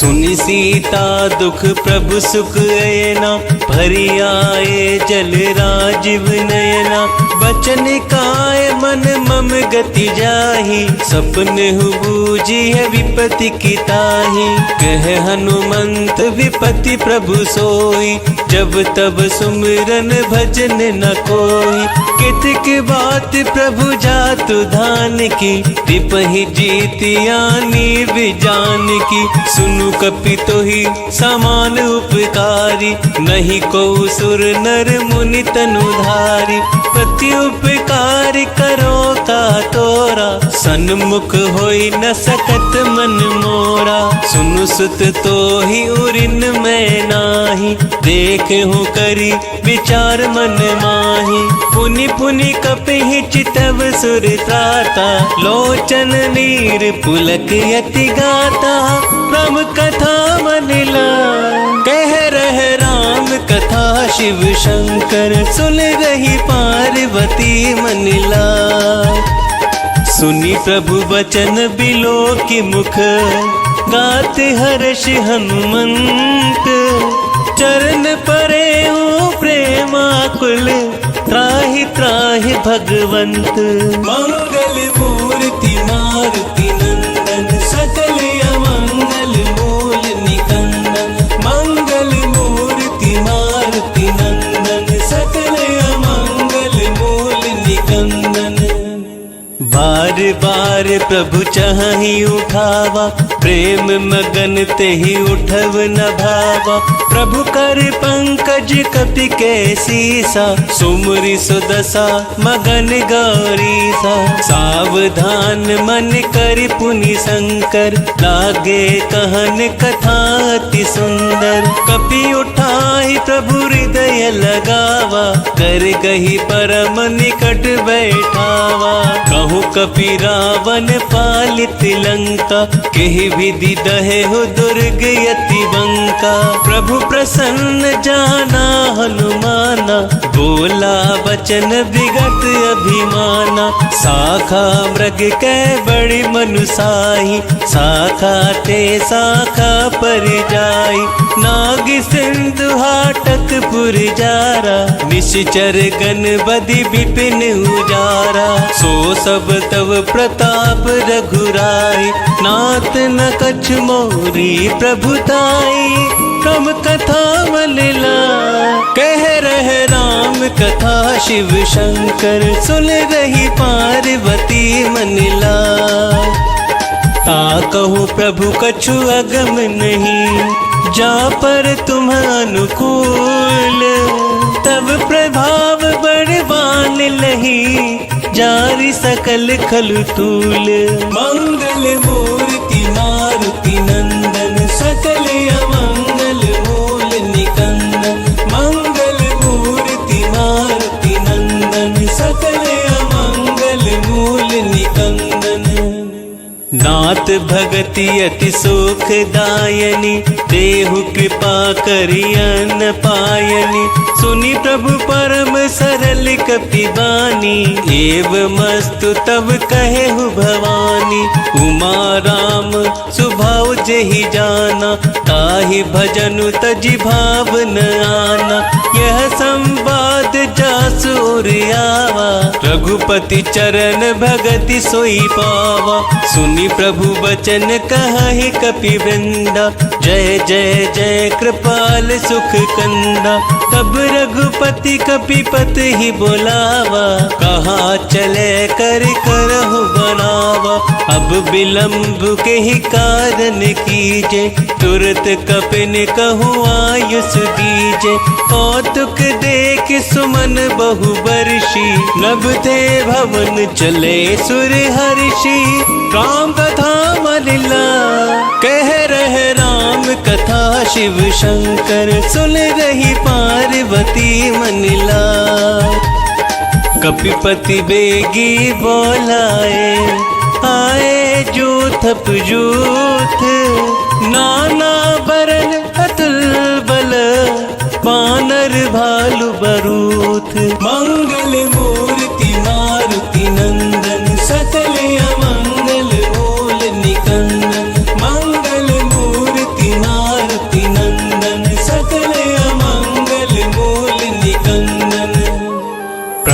सुनि सीता दुख प्रभु सुख अयना, भरी आए जल राजीव नयना। बचन काय मन मम गति जाहि, सपन हु बूझी है विपति की ताहि। कह हनुमंत विपति प्रभु सोई, जब तब सुमिरन भजन न कोई। कितक बात प्रभु जातु धान की, तिपहि जीतियानी विजान की। सुनु कपि तोहि समान उपकारी, नहीं को सुर नर मुनि तनुधारी। प्रति उपकार करो का तोरा, सन्मुख होई न सकत मन मोरा। सुनु सुत तो ही उरिन मैं नाही, देखे हो करी विचार मन माही। पुनि पुनि कपिहि चितव सुर त्राता, लोचन नीर पुलक यति गाता। राम कथा मन लाय, कह रहे राम कथा शिव शंकर। सुन रही पार्वती मन लाय, सुनी प्रभु वचन बिलो की मुख। गाते हर्ष हनुमंत, चरण परे हो प्रेमाकुल। त्राहि त्राहि भगवंत, मंगल मूर्ति मारुति नंदन। सकल अमंगल मूल निकंदन, मंगल मूर्ति मारुति नंदन। सकल अमंगल मूल निकंदन। बार बार प्रभु चाहि उठावा, प्रेम मगन तेहि उठव न भावा। प्रभु कर पंकज कपि के सीसा, सुमरि सुदशा मगन गौरीसा। सावधान मन कर पुनि शंकर, लागे कहन कथा अति सुंदर। कपि उठाहि प्रभु हृदय लगावा, कर गही परम निकट बैठावा। कहूँ कपि रावण पालित लंका, केहि विधि दहे हो दुर्ग यति बंका। प्रभु प्रसन्न जाना हनुमाना, बोला वचन विगत अभिमाना। साखा मृग कै बड़ी मनुसाही, साखा ते साखा पर जाई। नाग सिंधु हाटक पुर जारा, निश्चर गण बदि विपिन उजारा। सो सब तव प्रताप रघुराई, नाथ न कछ मोरी प्रभुताई। कम कथा मन लाय, कह रहे राम कथा शिव शंकर। सुन रही पार्वती मन लाय, ता कहूँ प्रभु कछु अगम नहीं। जा पर तुम अनुकूल, तब प्रभाव बड़वान लही। जारी सकल खलु तूल, मंगल मूर्ति मारुति नंदन। सकल अमंगल मूल निकंदन, मंगल मूर्ति मारुति नंदन। सकल अमंगल मूल निकंदन। नाथ भगति अति सुख दायनी, देहु कृपा करियन पायनी। सुनी प्रभु परम सरल कपि बानी, एव मस्तु तब कहेहु भवानी। उमा राम स्वभाव जेहि जाना, ताहि भजनु तजि भाव न आना। यह संवाद जासु उर आवा, रघुपति चरण भगति सोई पावा। सुनि प्रभु वचन कहि कपि वृंदा, जय जय जय कृपाल सुख कंदा। तब रघुपति कपिपत ही बोलावा, कहाँ चले कर करहु बनावा। अब विलंब के ही कारण कीजे, तुरत कपिन कहूँ आयुष दीजे। कौतुक देख सुमन बहु बरषि, नभ थे भवन चले सुर हर्षि। राम कथा मन लाय, कह रहे राम कथा शिव शंकर। सुन रही पार्वती मन लाय, कपिपति बेगी बोलाए। आए जूथप जूथ, नाना बरन अतुल बल। वानर भालु बरूथ, मंगल मूर्ति मारुति नंदन। सकल अमंगल मूल निकंदन, मंगल मूर्ति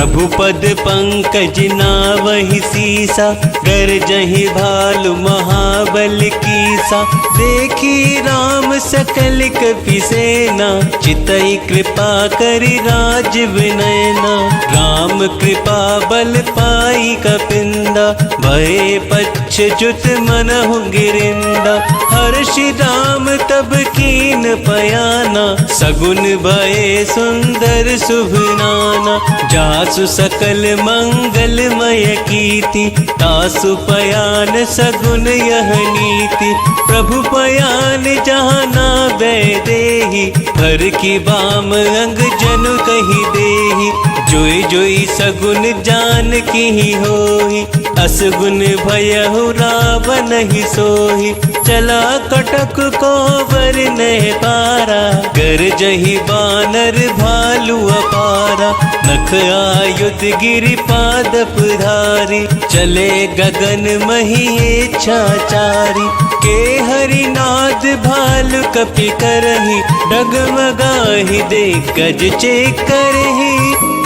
प्रभु पद पंकज नावहि सीसा, गरजहि भालु महाबल कीसा। देखी राम सकल कपि सेना, चितई कृपा करि राज विनयना। राम कृपा बल पाई कपिंदा, भये पच्छ जुत मनहु गिरिंदा। हर्षि राम तब कीन पयाना, सगुन भये सुंदर शुभ नाना। जासु सकल मंगलमय कीर्ति, तासु पयान सगुन यह नीति। प्रभु पयान जहाँ नावै देहि, हर की बाम अंग जनु कहि देहि। जोई जोई सगुन जान की होहि, असगुन भयहु रावण ही सोहि। चला कटक को बर नह पारा, गरजहि बानर भालु अपारा। नख आयुध गिरि पादप धारी, चले गगन मही छाचारी। के हरिनाद भालु कपि करहि, डगमगाहि दे गज चेक करहि।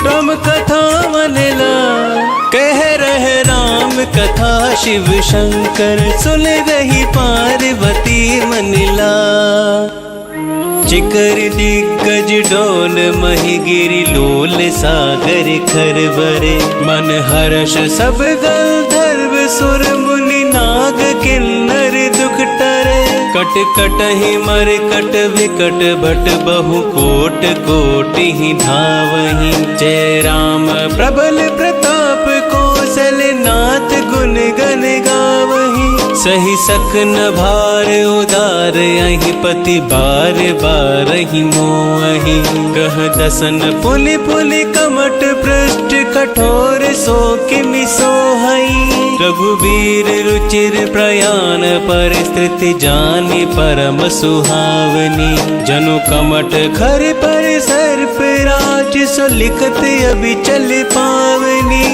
राम कथा मनला, कह रहे राम कथा शिव शंकर। सुन रही पार्वती मनला, चिकर दिग्गज डोल मही गिरि लोल सागर खरबरे। मन हर्ष सब गंधर्व सुर मुनि नाग किन्नर दुख टरे। कट कटहि मर कट विकट भट बहु कोट कोटि ही धावहि। जय राम प्रबल प्रताप कौशल नाथ गुण गण गावहि। सही सकन भार उदार अहि पति बार बार ही मोहि। कह दसन पुनि पुनि कमट पृष्ठ कठोर सो किमि सोहई। रघुबीर रुचिर प्रयाण परिस्थिति जानि परम सुहावनी। जनु कमट खर पर सर्प राज सो लिखत अभी चल पावनी।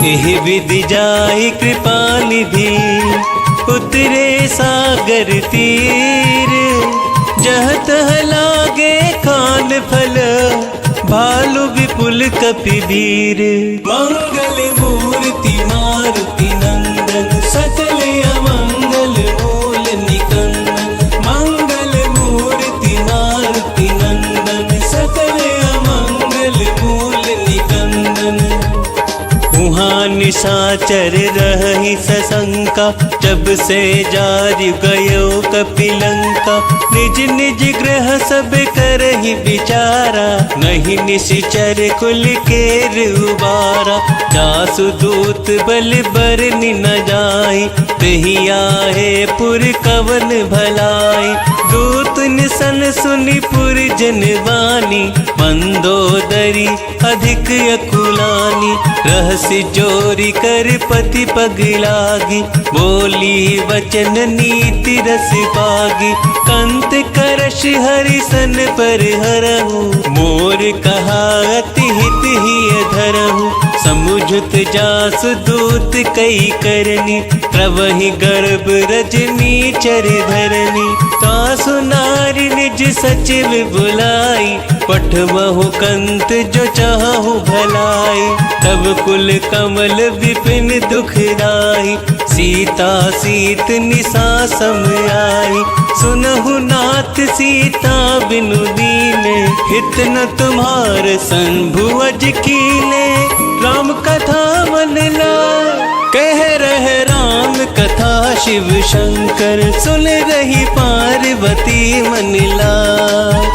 एह विधि जाहि कृपा निधि उतरे सागर तीर। जह तह लागे खान फल भालु विपुल कपि वीर। मंगल मूर्ति मारुति नंदन सकल अमंगल मूल निकंदन। मंगल मूर्ति मारुति नंदन सकल अमंगल मूल निकंदन। उहाँ निशाचर रही सशंका, जब से जारि गयो कपिलंका। निज निज ग्रह सब करहि विचारा, नहीं निशिचर कुल केर उबारा। जासु दूत बल बरनि न जाई, तेहि आहे पुर कवन भलाई। दूत निसन सुनि पुर जनवानी, मंदोदरी अधिक अकुलानी। रहस्य जोरी कर पति पग लागी, बोली वचन नीति रस पागी। कंत करश हरिसन पर हरहु, मोर कहा अति हित ही धरहु। समुझत जासु दूत कई करनी, प्रवहि गर्भ रजनी चर धरनी। तासु नारी निज सचिव बुलाई, पठवहु कंत जो चाहु भलाई। तब कुल कमल विपिन दुखदाई, सीता सीत निशा सम आई। सुनहु नाथ सीता बिनु दीने, हित न तुम्हार संभु अज कीने। राम कथा मन लाय, कह रहे राम कथा शिव शंकर। सुन रही पार्वती मन लाय।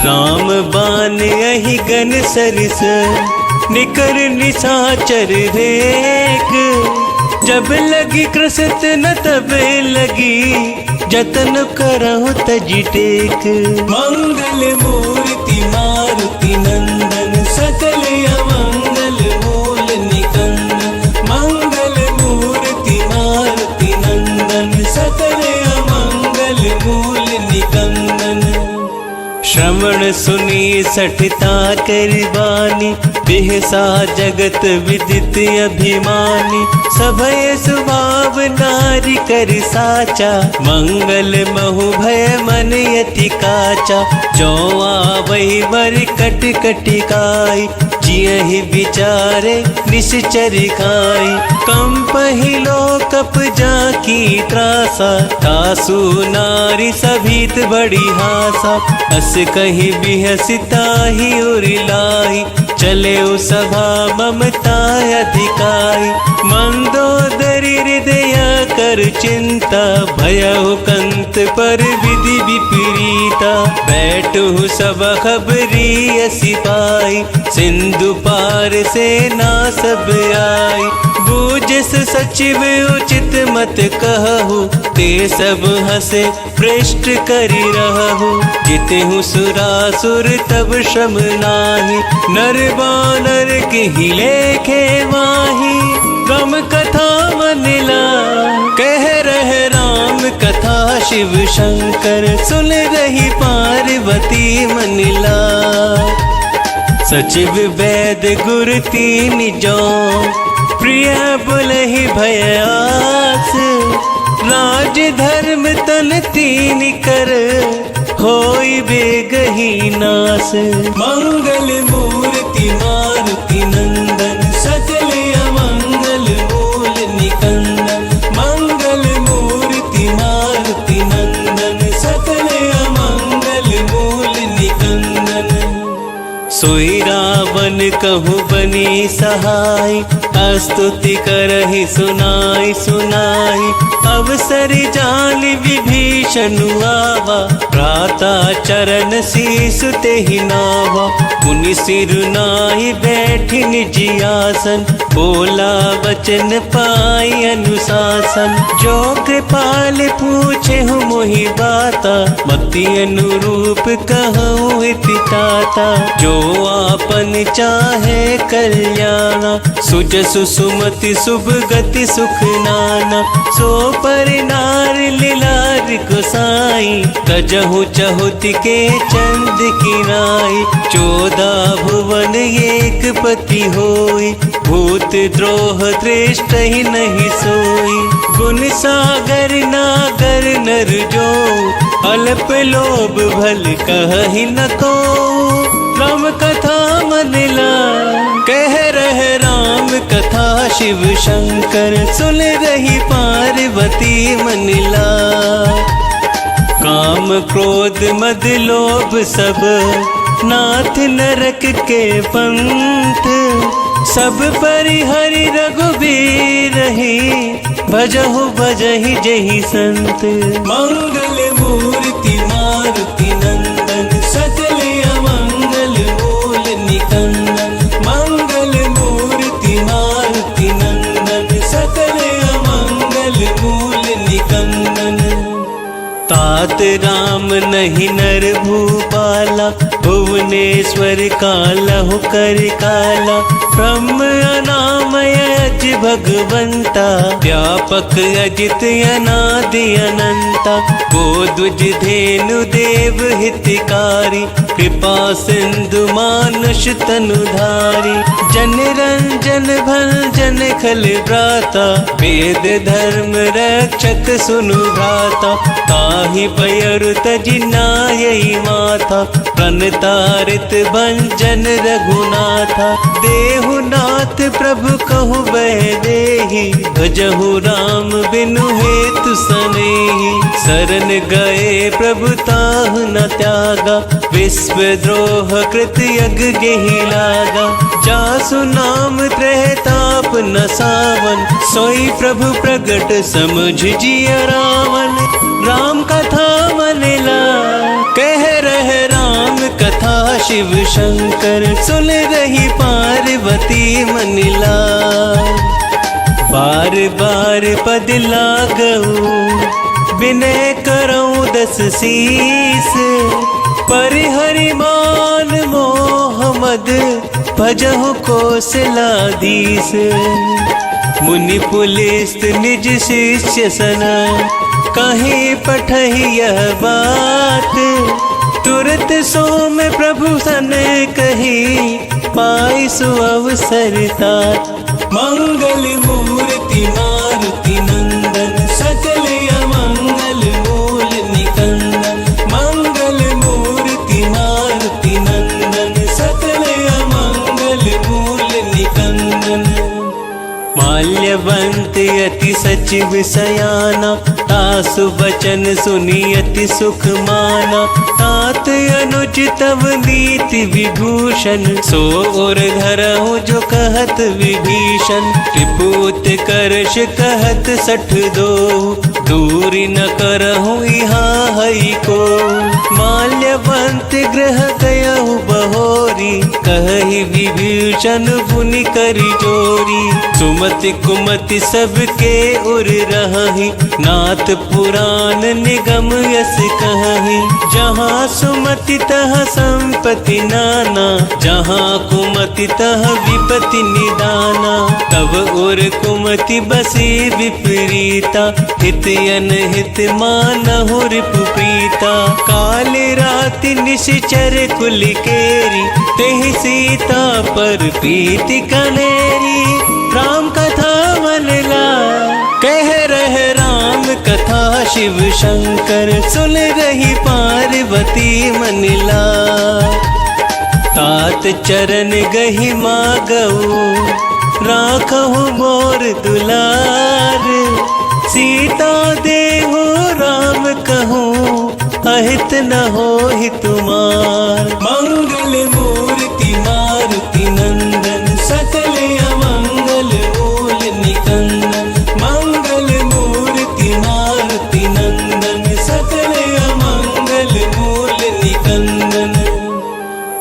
राम बान अहि गन सरिस, निकर निशाचर रेख। जब लगी कृषत न तब लगी, जतन करहु तजि टेक। मंगल मूर्ति मारुति नंदन सकल अमंगल मूल निकंदन। मंगल मूर्ति मारुति नंदन सकल अमंगल मूल निकंदन। श्रवण सुनी सठता करबानी, बिहसा जगत विदित अभिमानी। सभय स्वभाव नारी कर साचा, मंगल महु भय मन यति काचा। जो आवै वर कट कटिकाई, जियहि विचारे निश्चर खाई। कंपहि लोकप जाकी त्रासा, तासु नारी सभीत बड़ी हासा। अस कहीं बिहसिता ही उरिलाई, चले सभा ममता अधिकाई। मंदोदरी हृदय कर चिंता, भयउ कंत पर विधि विपरीता। बैठु सब खबरी सिपाही, सिंधु पार से ना सब आई। बूझस सचिव उचित मत कहु, ते सब हसे पृष्ठ करि रहु। जितहु सुरासुर तब श्रम नाही, नर बानर किहि लेखे माही। गम कथा मनिला कह रहे राम कथा, शिव शंकर सुन रही पार्वती मनिला। सचिव वैद गुर तीन जो, प्रिय बुलहि भयास। राज धर्म तन तीन कर, होई बेगही नास। मंगल मूर्ति मारुति नंदन, सकल अमंगल मूल निकंदन। मंगल मूर्ति मारुति नंदन, सकल अमंगल मूल निकंदन। सोई रावण कहु बनी सहाय, स्तुति करहि सुनाई सुनाई। अवसर जान विभीषण आवा, भ्राता चरण शीसु तेहि नावा। मुनि सिर नाहि बैठि निज आसन, बोला वचन पाई अनुशासन। जो कृपाल पूछे हूँ मोहि बाता, मति अनुरूप कहूँ हिति ताता। जो आपन चाहे कल्याणा, सुजसु सुमति शुभ गति सुख नाना। सो पर नार लीलार गोसाई, तजहु चहुत के चंद किनाई। 14 भुवन एक पति होई, भूत द्रोह दृष्ट ही नहीं सोई। गुण सागर नागर नर जो, अल्प लोभ भल कहि न को। राम कथा मनिला कह रहे राम कथा, शिव शंकर सुन रही पार्वती मनिला। काम क्रोध मद लोभ सब, नाथ नरक के पंथ। सब परिहरि रघुबीर ही, भजहु भजहि जहि संत। मंगल मूर्ति मारुति नंदन, सकल अमंगल मूल निकंदन। मंगल मूर्ति मारुति नंदन, सकल अमंगल मूल निकंदन। तात राम नहीं नर भूपाला, भुवनेश्वर कालहु कर काला। ब्रह्म अनामय अज भगवंता, व्यापक अजित अनादि अनंता। गोद्विज धेनु देव हितकारी, कृपा सिंधु मानुष तनुधारी। जन रंजन भंजन खल भ्राता, वेद धर्म रक्षक सुनु भ्राता। ताहि पयरु तजि नायई माथा, प्रणतारित भंजन रघुनाथा। देहु नाथ प्रभु कहु बह देहि, भजहु राम बिनु हेतु सनेहि। शरण गए प्रभु ताहु न त्यागा, विश्व द्रोह कृत यज्ञ गेहि लागा। जासु नाम त्रहताप न सावन, सोई प्रभु प्रगट समझ जिय रावण। राम कथा मनिला कह रहे राम कथा, शिव शंकर सुन रही पार्वती मनिला। बार बार पद लागऊ, विनय करऊँ 10 शीस। परिहरि मान मोहम्मद, भजहु कौशलाधीश। मुनि पुलिस निज शिष्य सना, कहीं पठहि यह बात। तुरत सोम प्रभु सन कही पाई सो अवसर तात। मंगल मूर्ति मारुति नंदन सकल अमंगल मूल निकंदन। मंगल मूर्ति मारुति नंदन सकल अमंगल मूल निकंदन। माल्यवंत अति सचिव सयाना तासु वचन सुनी अति सुख माना। तात अनुज तव नीति विभूषण सो और धरहु जो कहत विभीषण। त्रिपुत करश कहत 62 दूरी न करहु यहाँ हई को। माल्यवंत ग्रह गयहु बहोरी कहि विभीषण पुनि करि जोरी। सुमति कुमति सबके उर रही नाथ पुराण निगम यस कहि। जहाँ सुमति तह संपत्ति नाना जहाँ कुमति तह विपत्ति निदाना। तब उर कुमति बसी विपरीता हित अनहित मानहु रिपुप्रीता। काल राति निश्चर कुल केरी तेहि सीता पर प्रीति कनेरी। राम कथा मन ला कह रहे राम कथा शिव शंकर सुन रही पार्वती मन ला। तात चरण गहि मागऊ राखहु मोर दुलार। सीता देहु राम कहूँ अहित न होहि तुमार। मंगल मूर्ति मारुति नंदन सकल अमंगल मूल निकंदन। मंगल मूर्ति मारुति नंदन सकल अमंगल मूल निकंदन।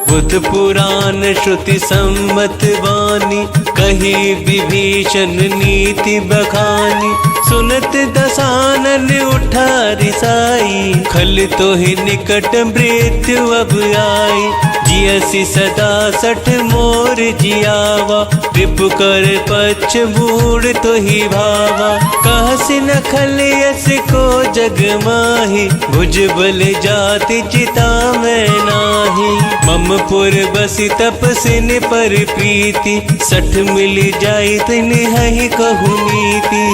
बुध पुराण श्रुति सम्मत वाणी कही विभीषण नीति बखानी। सुनत दसानन उठा रिसाई खल तो ही निकट मृत्यु अब आई। जियसि सदा 60 मोर जियावा रिपु कर पक्ष बूढ़ तो ही भावा। कहसि न खल यस को जग माही भुज बल जाति चिता में नाही। मम पुर बसी तपसिन पर प्रीति 60 मिल जाई तिन हहि कहु नीति।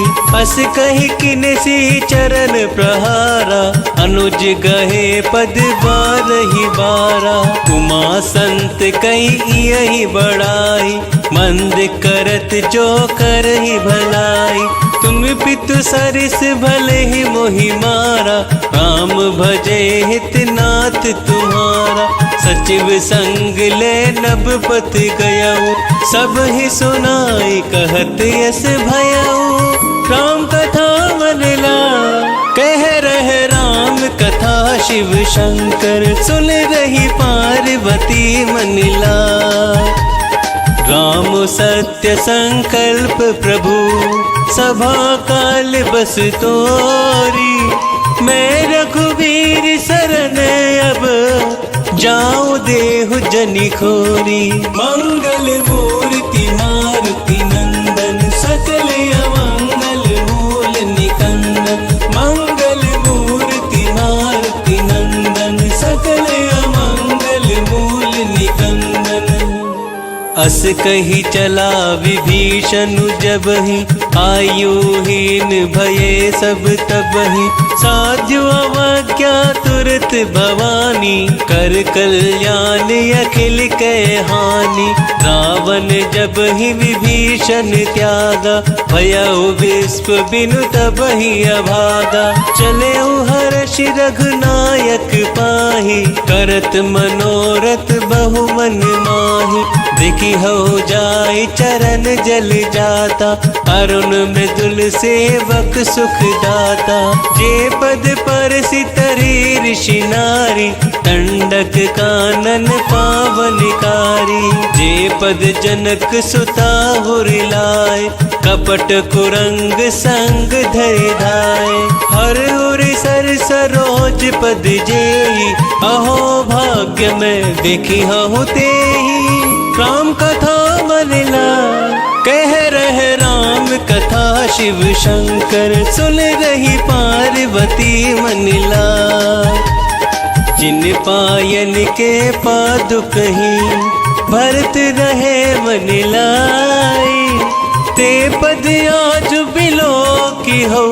अस कहि किन सी चरण प्रहारा अनुज गहे पद 12 12। उमा संत कही यही बड़ाई मंद करत जो करहि भलाई। तुम पितु सरिस भले ही मोहि मारा राम भजे हित नाथ तुम्हारा। सचिव संग ले नबपत गयऊ सब ही सुनाई कहत यस भयऊ। राम कथा मन ला कह रहे राम कथा शिव शंकर सुन रही पार्वती मन ला। राम सत्य संकल्प प्रभु सभा काल बस तोरी। मैं रघुवीर शरण अब जाऊं देहु जनि खोरी। मंगल मूर्ति मारुति नंदन सकल अमंगल मूल निकंदन। मंगल मूर्ति मारुति नंदन सकल अमंगल मूल निकंदन। अस कही चला विभीषण जबहि आयुहीन भये सब तबहि। साध्यो अवज्ञा तुरत भवानी कर कल्याण अखिल के हानि। रावण जब ही विभीषण त्यागा भयउ विश्व बिनु तबहि अभागा। चले हर्ष रघुनायक पाहि करत मनोरथ बहु मन माहि। देखी हो जाय चरण जल जाता अरुण मृदुल सेवक सुख दाता। जे पद पर सितरी ऋषि नारी दंडक कानन पावनकारी। जे पद जनक सुता हुरिलाए कपट कुरंग संग धरि धाय। हर उर सर सरोज पद जेहि अहो भाग्य में देखी हूँ तेहि। राम कथा मन ला कह रहे राम कथा शिव शंकर सुन रही पार्वती मन ला। जिन पायन के पादुक ही भरत रहे मन लाई। ते पद आज बिलो की हो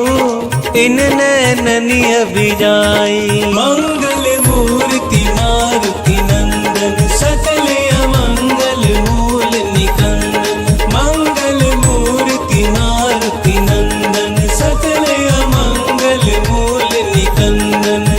इन नैननी अभिजाई। मंगल मूर्ति मारुति नंदन सकल अमंगल मूल निकंदन। मंगल मूर्ति मारुति नंदन सकल अमंगल मूल निकंदन।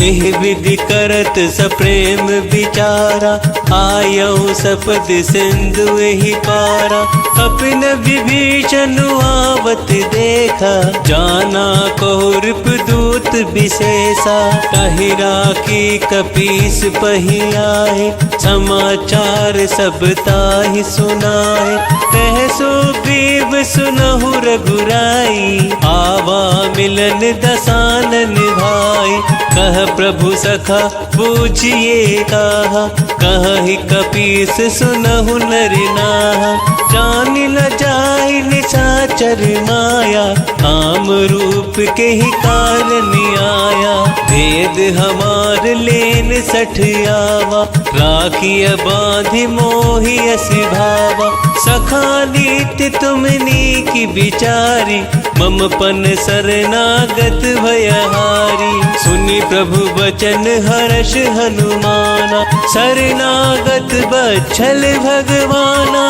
एह विधि करत सप्रेम विचारा आयो सपद सिंधु ही पारा। अपन विभीषण आवत देखा जाना कौरप दूत विशेषा। कहिरा की कपीस पही आए समाचार सब ताहि सुनाए। कह सुग्रीव सुनहु रघुराई आवा मिलन दसानन भाई। कह प्रभु सखा पूछिए कहा कहि कपीस सुनहु नर नाहा। जान न जाहि निशाचर माया काम रूप के ही कारण आया। भेद हमार लेन सठ आवा राखिय बांधि मोहि अस भावा। सखा नीति तुमनी की बिचारी मम पन शरणागत भयहारी। सुनि प्रभु बचन हर्ष हनुमाना शरणागत बच्छल भगवाना।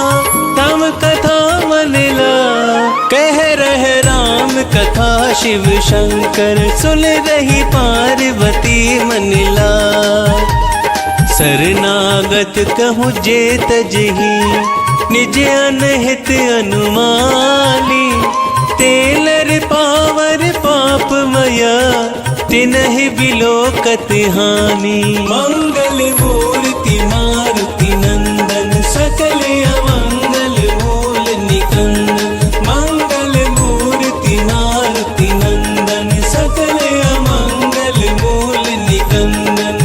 तम कथा मन ला कह रहे राम कथा शिव शंकर। सुन रही पार्वती मन ला शरणागत कहूँ जे तजही निज अनहित अनुमानी। तेलर पावर पाप मया तिनहि बिलोकत हानि। मंगल मूर्ति मारुति नंदन सकल अमंगल मूल निकंदन। मंगल मूर्ति मारुति नंदन सकल अमंगल मूल निकंदन।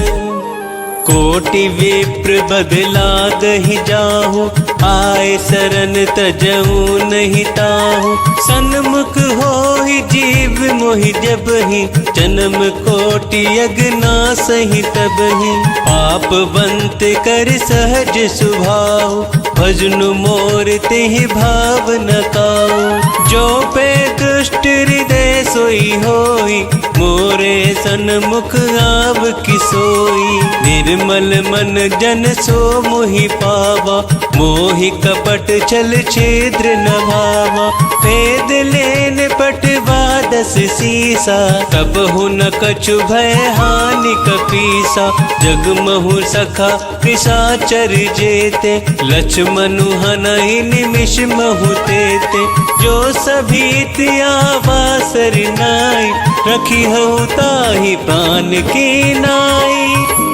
कोटि विप्र बदला दहि जाहु आए शरण तजऊ नहीं ताहु। सन्मुख होहि जीव मोहि जबहि जन्म कोटि अगना सही तबहि। पाप बंत कर सहज सुभाव भजनु मोर तेहि भाव न काऊ। जो पे दुष्ट हृदय सोई होई मोरे सन्मुख आव किसोई। निर्मल मन जन सो मोहि पावा मोहि कपट छल छिद्र न भावा। भेद लेन पटवा दस सीसा कबहु न कछु भय हानि कपीसा। जगमहु सखा निशाचर जेते लक्ष्मणु हनहि निमिष महु तेते। जो सभी त्यावा सरनाई रखी हऊ ताहि प्राण की नाई।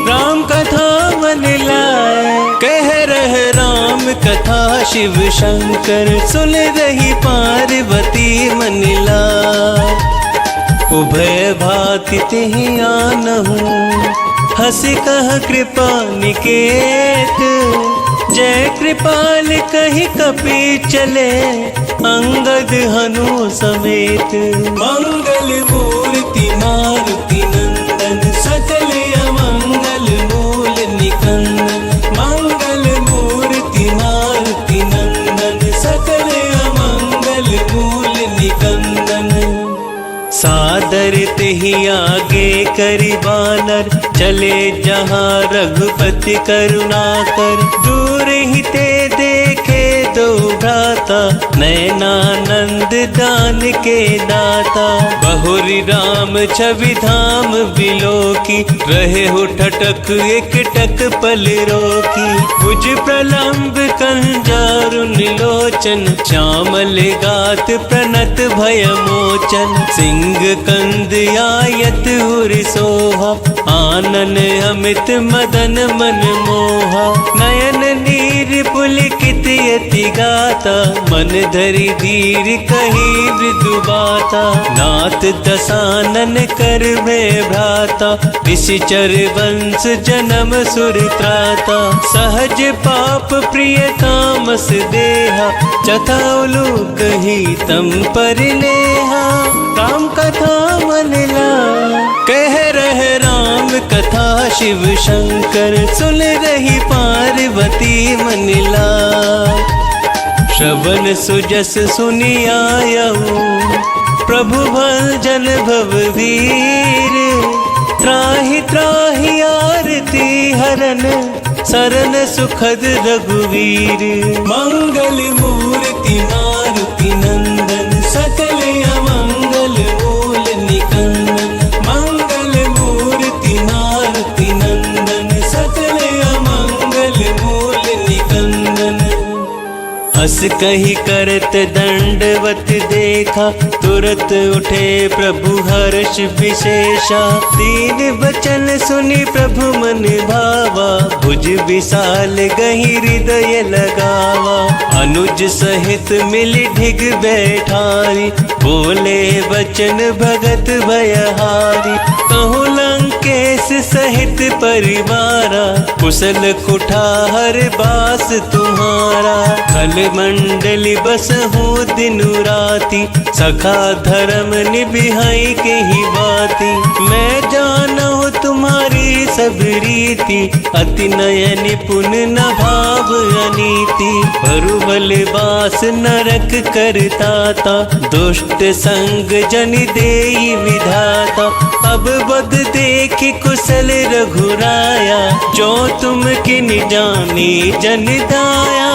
राम कथा मन लाए कह रहे राम कथा शिव शंकर। सुन रही पार्वती मन लाए उभय भाति तिहि आनहु हंसी कह कृपा निकेत। जय कृपाल कहि कपि चले अंगद हनु समेत। मंगल मूर्ति मारुति नंदन सकल अमंगल मूल निकंदन। मंगल मूर्ति मारुति नंदन सकल अमंगल मूल निकंदन। सादर तेहि आगे करि बानर चले जहाँ रघुपति करुणाकर। दूर ही ते देखे दो भ्राता नैनानंद दान के दाता। बहुरी राम छवि धाम बिलोकी रहे हो ठटक एक टक पल रोकी। भुज प्रलंब कंजारुन लोचन श्यामल गात प्रणत भय मोचन। सिंह कंद आयत उर सोहा आनन अमित मदन मन मोहा। नयन नीर पुलकित यति गाता मन धरि धीर कही मृदु बाता। नाथ दसानन कर में भ्राता निशिचर वंश जन्म सुर त्राता। सहज पाप प्रिय तामस देहा चथाउलु कही तम पर नेहा। राम कथा मन ला कह रहे राम कथा शिव शंकर सुन रही पार्वती मनिला। श्रवण सुजस सुनी आयऊ प्रभु भजन भववीर। त्राहि त्राहि आरती हरन शरण सुखद रघुवीर। मंगल मूर्ति मारुति नंदन सकल अमंगल मूल निकंदन। मंगल मूर्ति मारुति नंदन सकल अमंगल मूल निकंदन। हस कही करत दंडवत देखा तुरत उठे प्रभु हर्ष विशेषा। दीन वचन सुनी प्रभु मन भावा भुज विशाल गही हृदय लगावा। अनुज सहित मिल ढिग बैठारी बोले वचन भगत भयहारी। कहूँ लंकेश सहित परिवारा कुशल कुठार बास तुम्हारा। खल मंडली बस हूँ दिन राती सखा धर्म निभिहाई के ही बाती। मैं जाना हूँ तुम्हारी सब रीति अति नयन पुन न भाव अनीति। बरुबल बास नरक करताता दुष्ट संग जन देई विधाता। अब बद देख कुशल रघुराया जो तुम किन जानी जन दाया।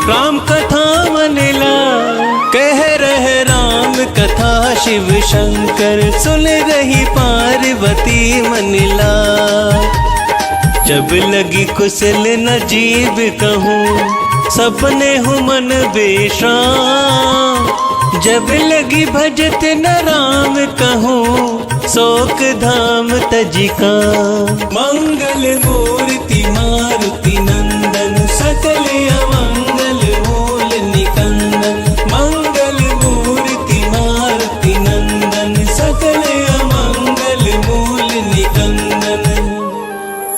राम कथा मनला कह रहे राम कथा शिव शंकर सुन रही पार्वती मनला। जब लगी कुशल न जीव कहूँ सपने हूँ मन बेश्राम। जब लगी भजत न राम कहूँ शोक धाम तजिका। मंगल मूर्ति मारुति नंदन सकल अमंगल मूल निकंदन। मंगल मूर्ति मारुति नंदन सकल अमंगल मूल निकंदन।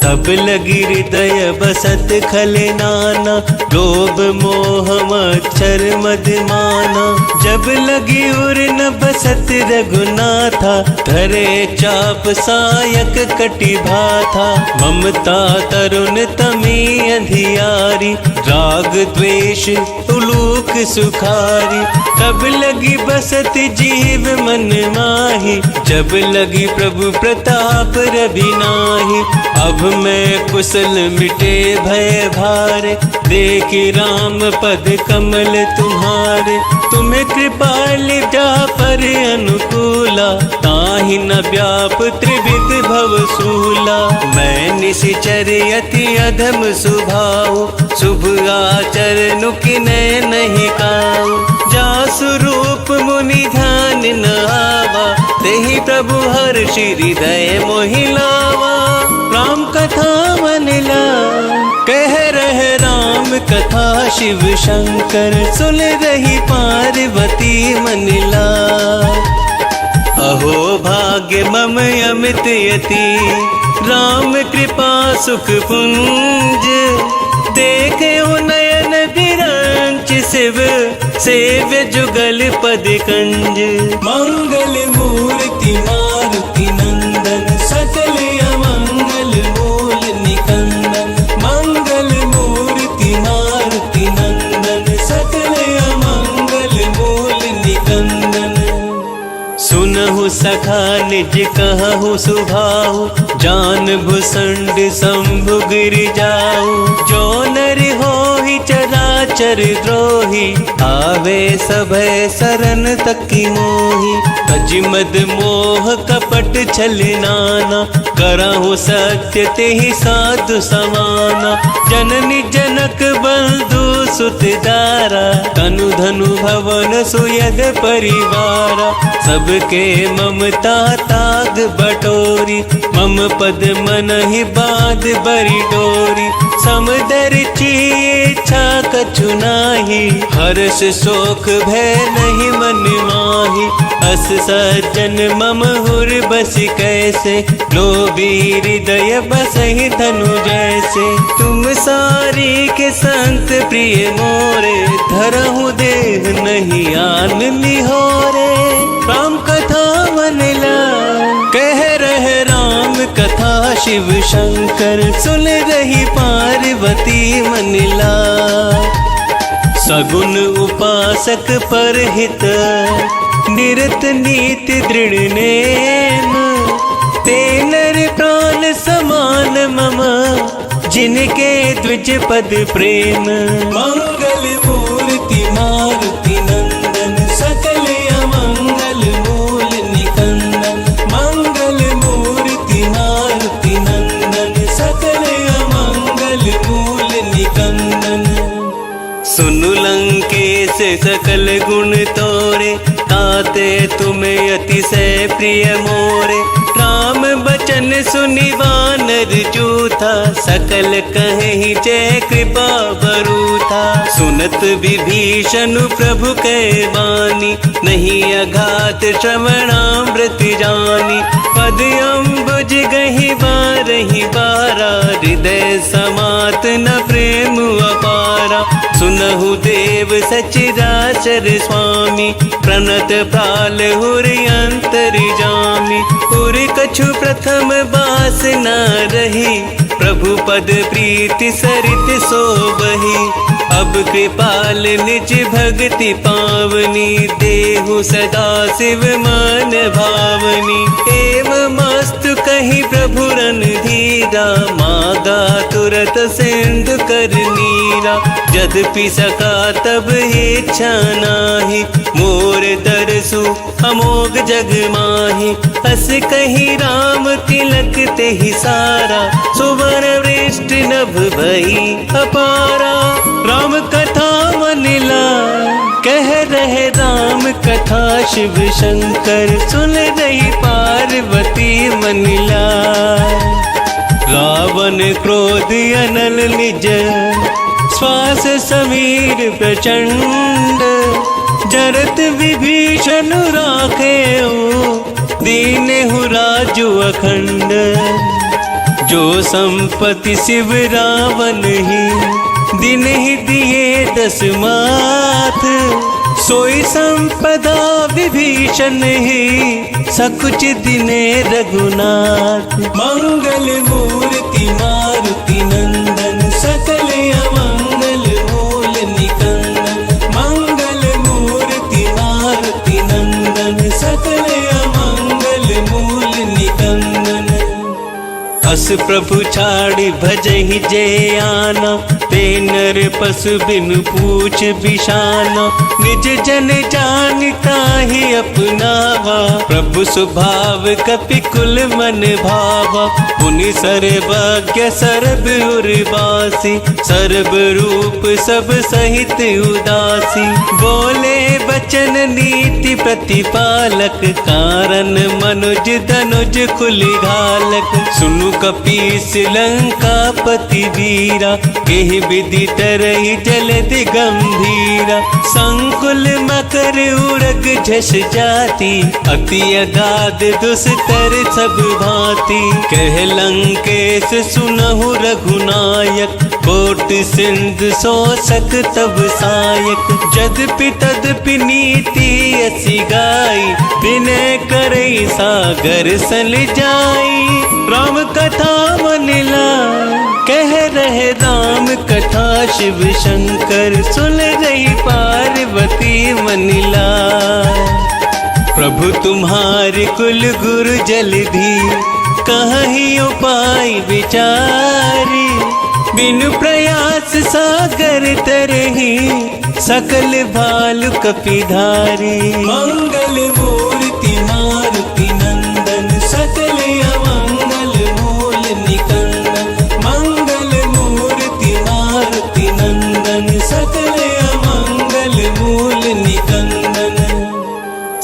तब लगी हृदय बसत खल नाना लोभ मोह मच्छर मद माना। जब लगी उर न बसत रघुनाथा धरे चाप सायक कटि भाथा। ममता तरुण तमी अंधियारी राग द्वेष उलूक सुखारी। तब लगी बसत जीव मन माही जब लगी प्रभु प्रताप रवि नाही। अब मैं कुशल मिटे भय भार देखी राम पद कमल तुम्हारे। तुम्हें कृपाल जा पर अनुकूला ताहि न व्याप त्रिविध भवसूला। मैं निशिचर अति अधम स्वभाव शुभ आचरण किन्हीं नहीं काऊ। जासु रूप मुनि ध्यान न आवा तेहि प्रभु हर्षि हृदय मोहिलावा। राम कथा मनला कह रहे राम कथा शिव शंकर सुन रही पार्वती मनला। अहो भाग्य मम अमित यति राम कृपा सुख पुंज। देखे नयन विरंच शिव सेव्य जुगल पद कंज। मंगल मूर्ति मारुति नंदन सकल अमंगल मूल निकंदन। मंगल मूर्ति मारुति नंदन सकल अमंगल मूल निकंदन। सुनहु सखा निज कहु सुभाहु जान भुसंड शंभु गिर जाऊ। जो नर होहि चराचर द्रोही आवे सभय शरण तकी मोही। अजिमद मोह कपट छल नाना करहु सत्य तेहि साधु समाना। जननी जनक बंधु सुत दारा तनु धनु भवन सुयद परिवारा। सबके ममता ताग बटोरी मम पद मन ही बाध बरी डोरी। समदर इच्छा कछु नाही हर्ष शोक भय नहीं मन माही। अस सज्जन मम हुर बस कैसे लोभी हृदय बसहि धनु जैसे। तुम सारी के संत प्रिय मोरे धरहु देह नहीं आन निहोरे। राम कथा मनला कह रहे राम कथा शिव शंकर सुन रही पार्वती मनिला। सगुन उपासक परहित निरत नीति दृढ़ नेम। ते नर प्राण समान मम जिनके द्विज पद प्रेम। मंगल मूर्ति मारुति नंदन सकल अमंगल मूल निकंदन। मंगल मूर्ति मारुति नंदन सकल अमंगल मूल निकंदन। सुनु लंकेश सकल गुण तोरे ताते तुम्हें अतिशय प्रिय मोरे। राम बचन सुनि वानर जूथा सकल कहि जय कृपा बरूथा। सुनत विभीषण प्रभु कै वाणी नहीं अघात श्रवणामृत जानी। पद अम्बुज गहि बारहि बारा हृदय समात न प्रेम अपारा। सुनहु देव सचराचर स्वामी प्रणत प्राल हुरि अंतर जामी। उर कछु प्रथम बास न रही प्रभु पद प्रीति सरित सोबही। अब कृपाल निज भक्ति पावनी देहु सदा शिव मन भावनी। एवं मस्तु कही प्रभु रन धीरा मागा तुरत सिंधु कर नीरा। यद्यपि सका तब इच्छा नाही मोर दरसु अमोघ जग माही। हस कही राम तिलक तेहि सारा सुवर वृष्ट नभ भई अपारा। राम कथा मनिला कह रहे राम कथा शिव शंकर सुन रही पार्वती मनिला। रावण क्रोध अनल निज श्वास समीर प्रचंड। जरत विभीषण राखे दीनहु राजु अखंड। जो संपत्ति शिव रावण ही दिन ही दिए 10 माथ। सोई संपदा विभीषण ही सकुच दिने रघुनाथ। मंगल मूर्ति मारुति नंदन सकल अमंगल मूल निकंदन। मंगल मूर्ति मारुति नंदन सकल अमंगल मूल निकंदन। अस प्रभु छाड़ी भजहि जय आना ते नर पशु बिनु पूछ बिशाना। निज जन जानता ही अपनावा प्रभु स्वभाव कपि कुल मन भावा। पुनि सर्वज्ञ सर्व उर्वासी सर्व रूप सब सहित उदासी। बोले बचन नीति प्रतिपालक कारण मनुज धनुज कुलि घालक। सुनु कपीस लंका पति वीरा केहि विधि तरहि जलधि गंभीरा। संकुल मकर उड़ग झस जाति अति अगाध दुस्तर सब भांति। कह लंकेश सुनहु रघुनायक कोट सिंधु शोषक तब सायक। यद्यपि तद्यपि नीति असी गाई विनय करई सागर सल जाई। राम कथा मनिला कह रहे राम कथा शिव शंकर सुन रही पार्वती मनिला। प्रभु तुम्हारे कुल गुरु जलधि कहीं उपाय विचारी। बिनु प्रयास सागर तरही सकल भालु कपिधारी। मंगल मूर्ति मारुति नंदन सकल अमंगल मूल निकंदन। मंगल मूर्ति मारुति नंदन सकल अमंगल मूल निकंदन।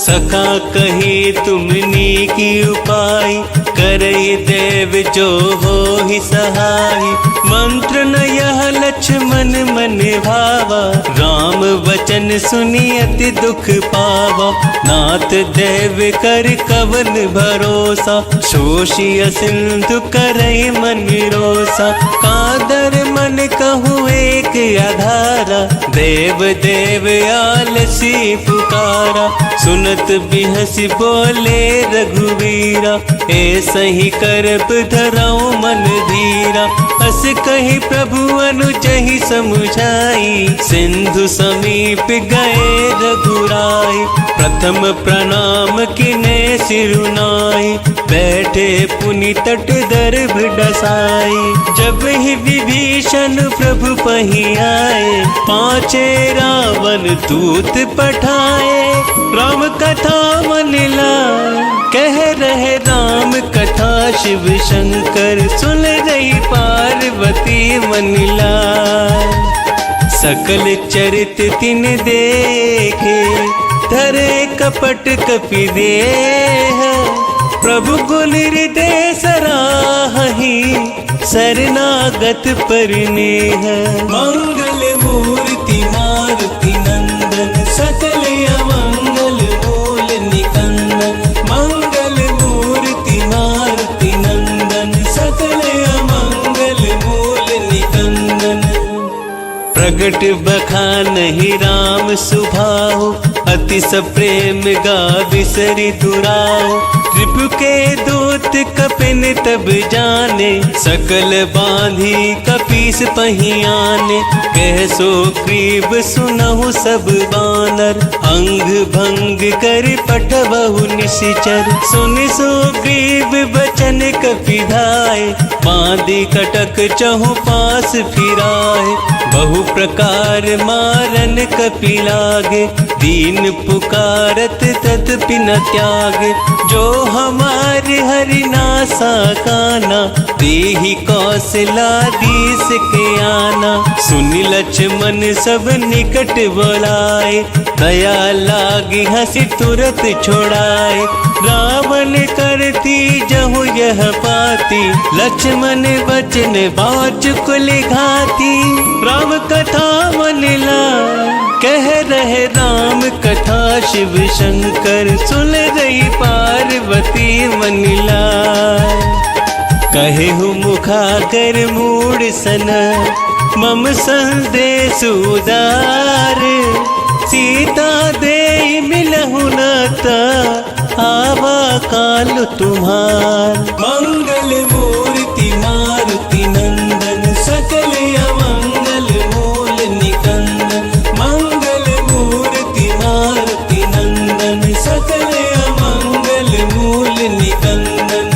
सखा कही तुमनी की उपाय करई देव जो हो ही सहाय। मंत्र न यह लक्ष्मण मन भावा राम वचन सुनी अति दुख पावा। नाथ देव कर कवन भरोसा शोषिय सिंधु करई मन रोसा। कादर मन कहूँ एक आधारा देव देव आलसी पुकारा। सुनत बिहसी बोले रघुवीरा ए सही करब धराओ मन धीरा। अस कही प्रभु अनुजहि समुझाई, सिंधु समीप गए रघुराई। प्रथम प्रणाम किने सिरुनाई, बैठे पुनि तट दर्भ डसाई। जब ही विभीषण प्रभु पही आए, पांचे रावण दूत पठाए। राम कथा मन लाए, कह रहे राम कथा शिव शंकर। सुन रही पार्वती मन लाए, सकल चरित तिन देखे। धरे कपट कपि देह, प्रभु गुण हृदय सराहि। शरणागत परनेह, मंगल मूर्ति मारुति नंदन। सकल अमंगल मूल निकंदन, मंगल मूर्ति मारुति नंदन। सकल अमंगल मूल निकंदन। प्रगट बखानहि राम सुभाऊ, अति सप्रेम गा बिसरि दुराऊ। रिपु के दूत कपिन तब जाने, सकल बांधी कपीस पहियाने। कह सो ग्रीव सुनहु सब बानर, अंग भंग कर पठबहु निशिचर। सुन सो ग्रीव बचन कपि धाय, बांधी कटक चहु पास फिराए। बहु प्रकार मारन कपि लागे, दीन पुकारत तदपि न त्यागे। जो हमारे हरिनासा काना, देहि कौशलाधीश के आना। सुनि लक्ष्मण सब निकट बोलाए, दया लागी हंसी तुरत छोड़ाए। रावण करती जहु यह पाती, लक्ष्मण वचन बाचुकुल घाती। राम कथा मन लाए, कह रहे राम कथा शिव शंकर। सुन रही पार्वती मन लाए, कहे हूँ मुखागर मूड सन। मम संदेश उदार, सीता दे मिलहु नाता। आवा काल तुम्हार, मंगल मूर्ति मारुति नंदन। सकल अमंगल मूल निकंदन, मंगल मूर्ति मारुति नंदन। सकल अमंगल मूल निकंदन।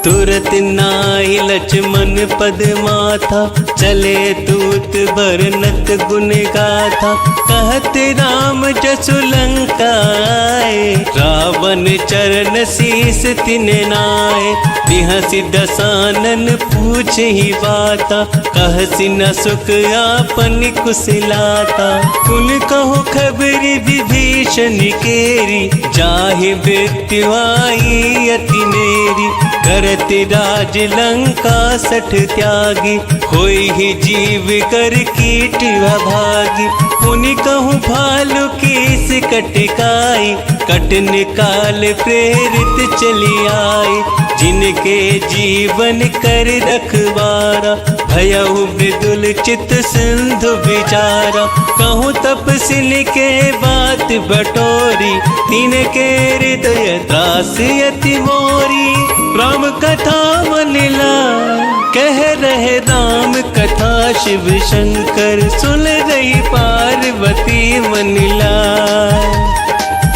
तुरत नाहि लक्ष्मण पद माथा, चले दूत बरनत गुण गाथा। कहत राम जसु लंका आए, रावण चरण शीस तिन नाए। बिहसि दसानन पूछ ही बाता, कहसि न सुख आपन कुशलाता। कुन कहु खबर विभीषण केरी, जाहि मृत्यु आई अति नेरी। करत राज लंका सठ त्यागी, होई ही जीव कर कीट भागी। पुनि कहूँ भालु कीस कटकाई, कटन काल प्रेरित चली आई। जिनके जीवन कर रखवारा, भयउ मृदुल चित सिंधु विचारा। कहूँ तपसिल के बात बटोरी, तिनके हृदय त्रास अति मोरी। राम कथा मन लाए, कह रहे राम कथा शिव शंकर। सुन रही पार्वती मन लाए,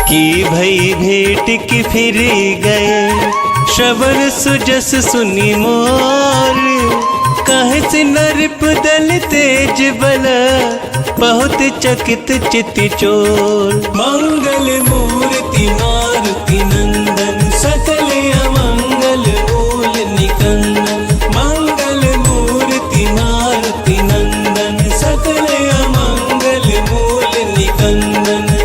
की भई भेंट की फिर गए। श्रवण सुजस सुनि मोर, कहस नृप दल तेज बल। बहुत चकित चित चोर, मंगल मूर्ति मारुति नंदन। सकल अमंगल मूल निकंदन, मंगल मूर्ति मारुति नंदन। सकल अमंगल मूल निकंदन।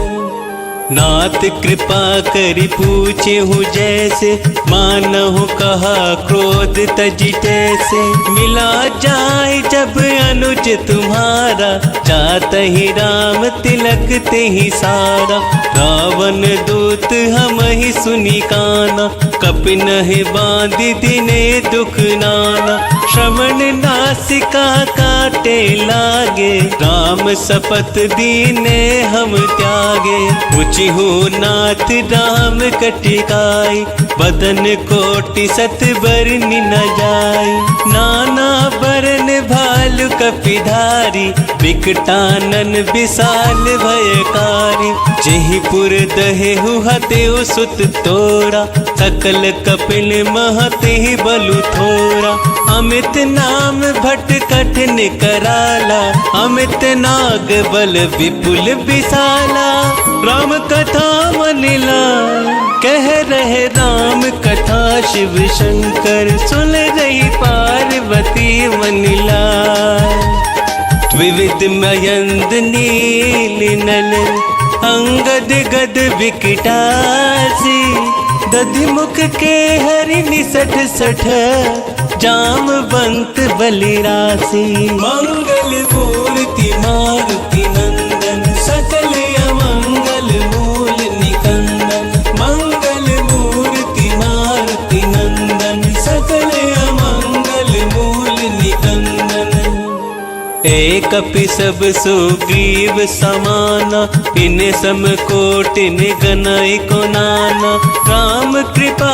नाथ कृपा करि पूछे हूँ जैसे, मानहु कहा क्रोध तज जैसे। मिला जाए जब अनुज तुम्हारा, जात ही राम तिलक ते ही सारा। रावण दूत हम ही सुनी काना, कपिन बांधि दिने दुख नाना। श्रवण नासिका काटे लागे, राम शपथ दीने हम त्यागे। उचित पूछिहु नाथ राम कटिकाई, बदन कोटि सत बरनि न जाय। नाना बरन भालु कपिधारी, विकटानन विशाल भयकारी। जेहि पुर दहेहु हतेउ सुत तोरा, सकल कपिल महतेहि बलु थोरा। अमित नाम भट कठिन कराला, अमित नाग बल विपुल विशाला। राम कथा मनिला, कह रहे राम कथा शिव शंकर। सुन रही पार्वती मनिला, विविध मयंद नील नल, अंगद गद विकटासी। दधिमुख के हरि निसठ सठ, जामवंत बलिरासी। मंगल मूर्ति मारुति नंदन, सकल अमंगल मूल निकंदन। मंगल मूर्ति मारुति नंदन, सकल अमंगल मूल निकंदन। एक कपि सब सुग्रीव समाना, इन सम कोटिन गनाई को नाना। राम कृपा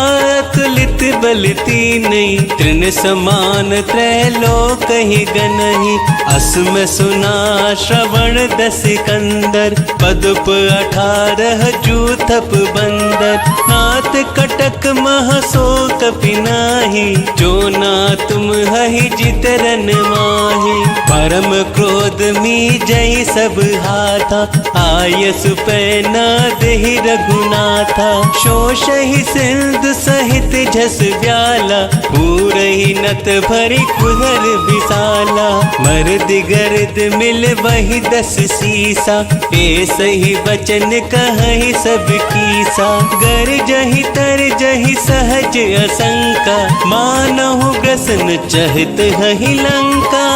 तुलित बल तीनहि, तृण समान त्रैलोक ही गनहि। असम सुना श्रवण दस कंदर, पदुप 18 जूथप बंदर। नाथ कटक महसो कपि नाही, जो ना तुम हहि जितरन माही। परम क्रोध मी जय सब हाथा, आयसु पैना देहि रघुनाथा। शोषहि सिंधु सहित झस व्याला, पूरहि नत भरि कुहर विशाला। मर्द गर्द मिल वही 10 सीसा, ऐसहि वचन कहहि सब कीसा। गरजहि तरजहि सहज असंका, मानहु ग्रसन चहत हहि लंका।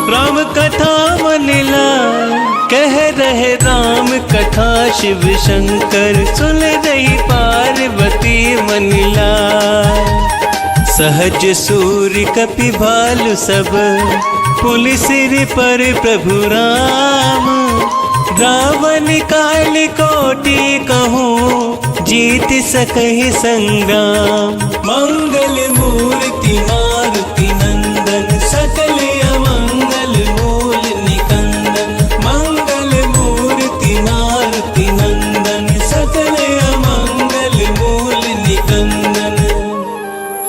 राम कथा मनिला, कह रहे राम कथा शिव शंकर। सुन रही पार्वती मनिला, सहज सूर्य कपि भालु सब, पुनि सिर पर प्रभु राम। रावण काल कोटि कहूँ, जीत सकहि संग्राम। मंगल मूर्ति मारुति नंदन, सकल अमंगल मूल निकंदन। मंगल मूर्ति मारुति नंदन, सकल अमंगल मूल निकंदन।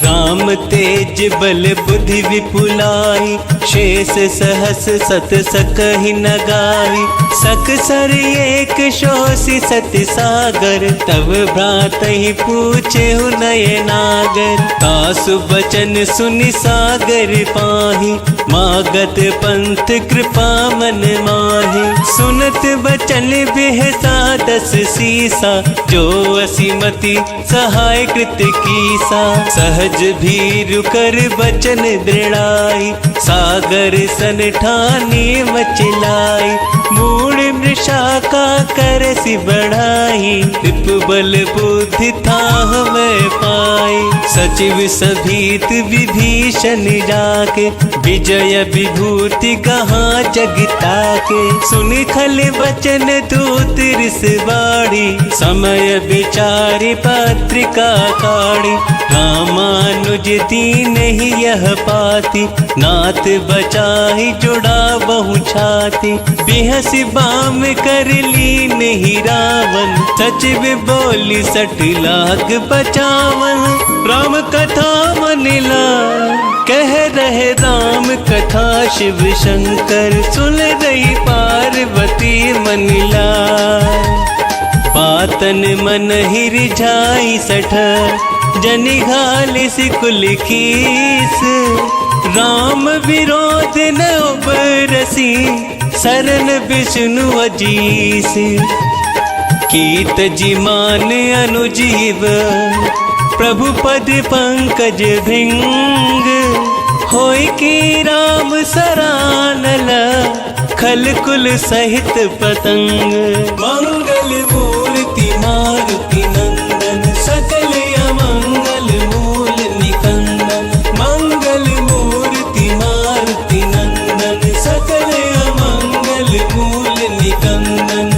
राम तेज बल बुद्धि विपुलाई, शेष सहस सत सकहि न गाई। सकसर एक शोषि सति सागर, तब भ्रातहि पूछेहु नय नागर। तासु बचन सुनि सागर पाहि, मागत पंथ कृपा मन माहि। सुनत बचन बिहसा 10 सीसा, जो असीमति सहाय कृत कीसा। सहज भीरु कर बचन दृढ़ाई, सागर सन ठानी मचलाई। मूढ़ मृषा का करसि बढ़ाई, विप बल बुद्धि थाह मैं पाई। सचिव सभीत विभीषण जाके, विजय विभूति कहाँ जगता के। सुनि खल बचन दूत रिस बाड़ी, समय विचारि पत्रिका काढ़ी। रामानुज दीन ही यह पाती, नाथ बचाहि जुड़ा बहु छाती। बिहसि बाम कर लीन ही रावण, सचिव बोली 60 लाख बचावन। राम कथा मनिला, कह रहे राम कथा शिव शंकर। सुन रही पार्वती मनिला, पातन मन ही रिझाई 60, जनि घालिस कुल कीस। राम विरोध न उबरसी, शरण विष्णु अजीस। कीत जी मान अनुजीव, प्रभु पद पंकज भृंग। होय की राम सरानल, खल कुल सहित पतंग। मंगल मूर्ति मारुति नंदन, सकल अमंगल मूल निकंदन। मंगल मूर्ति मारुति नंदन, सकल अमंगल मूल निकंदन।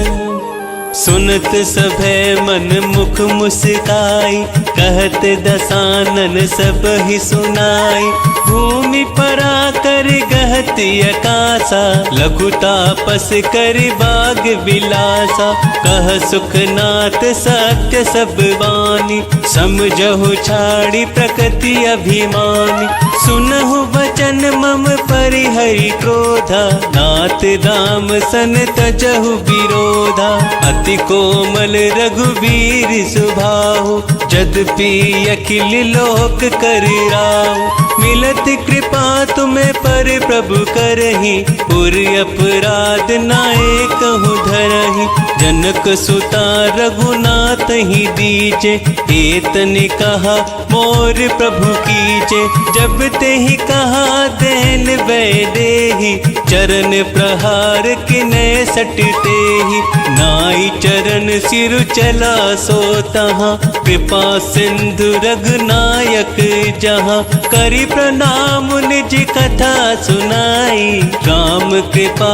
सुनत सभे मन मुख मुस्काई, कहत दसानन सब ही सुनाई। भूमि परा कर गहत अकासा, लघु तापस कर बाग बिलासा। कह सुखनाथ सत्य सब वाणी, समझहु छाड़ी प्रकृति अभिमानी। सुनहु वचन मम परिहरि क्रोधा, नाथ राम सन तजहु विरोधा। अति कोमल रघुवीर सुभाहु, यद्यपि अखिल लोक कर राहु। मिलत कृपा तुम्हें पर प्रभु करही, पुर अपराध नाए कहूँ धरही। जनक सुता रघुनाथ ही दीजे, एतन कहा मोर प्रभु कीजे। जब ते ही कहा देन वैदेही, चरण प्रहार किने सटते ही। नाई चरण सिर चला सो तहाँ, कृपा सिंधु रघुनायक जहाँ। करी प्रणाम निज कथा सुनाई, राम कृपा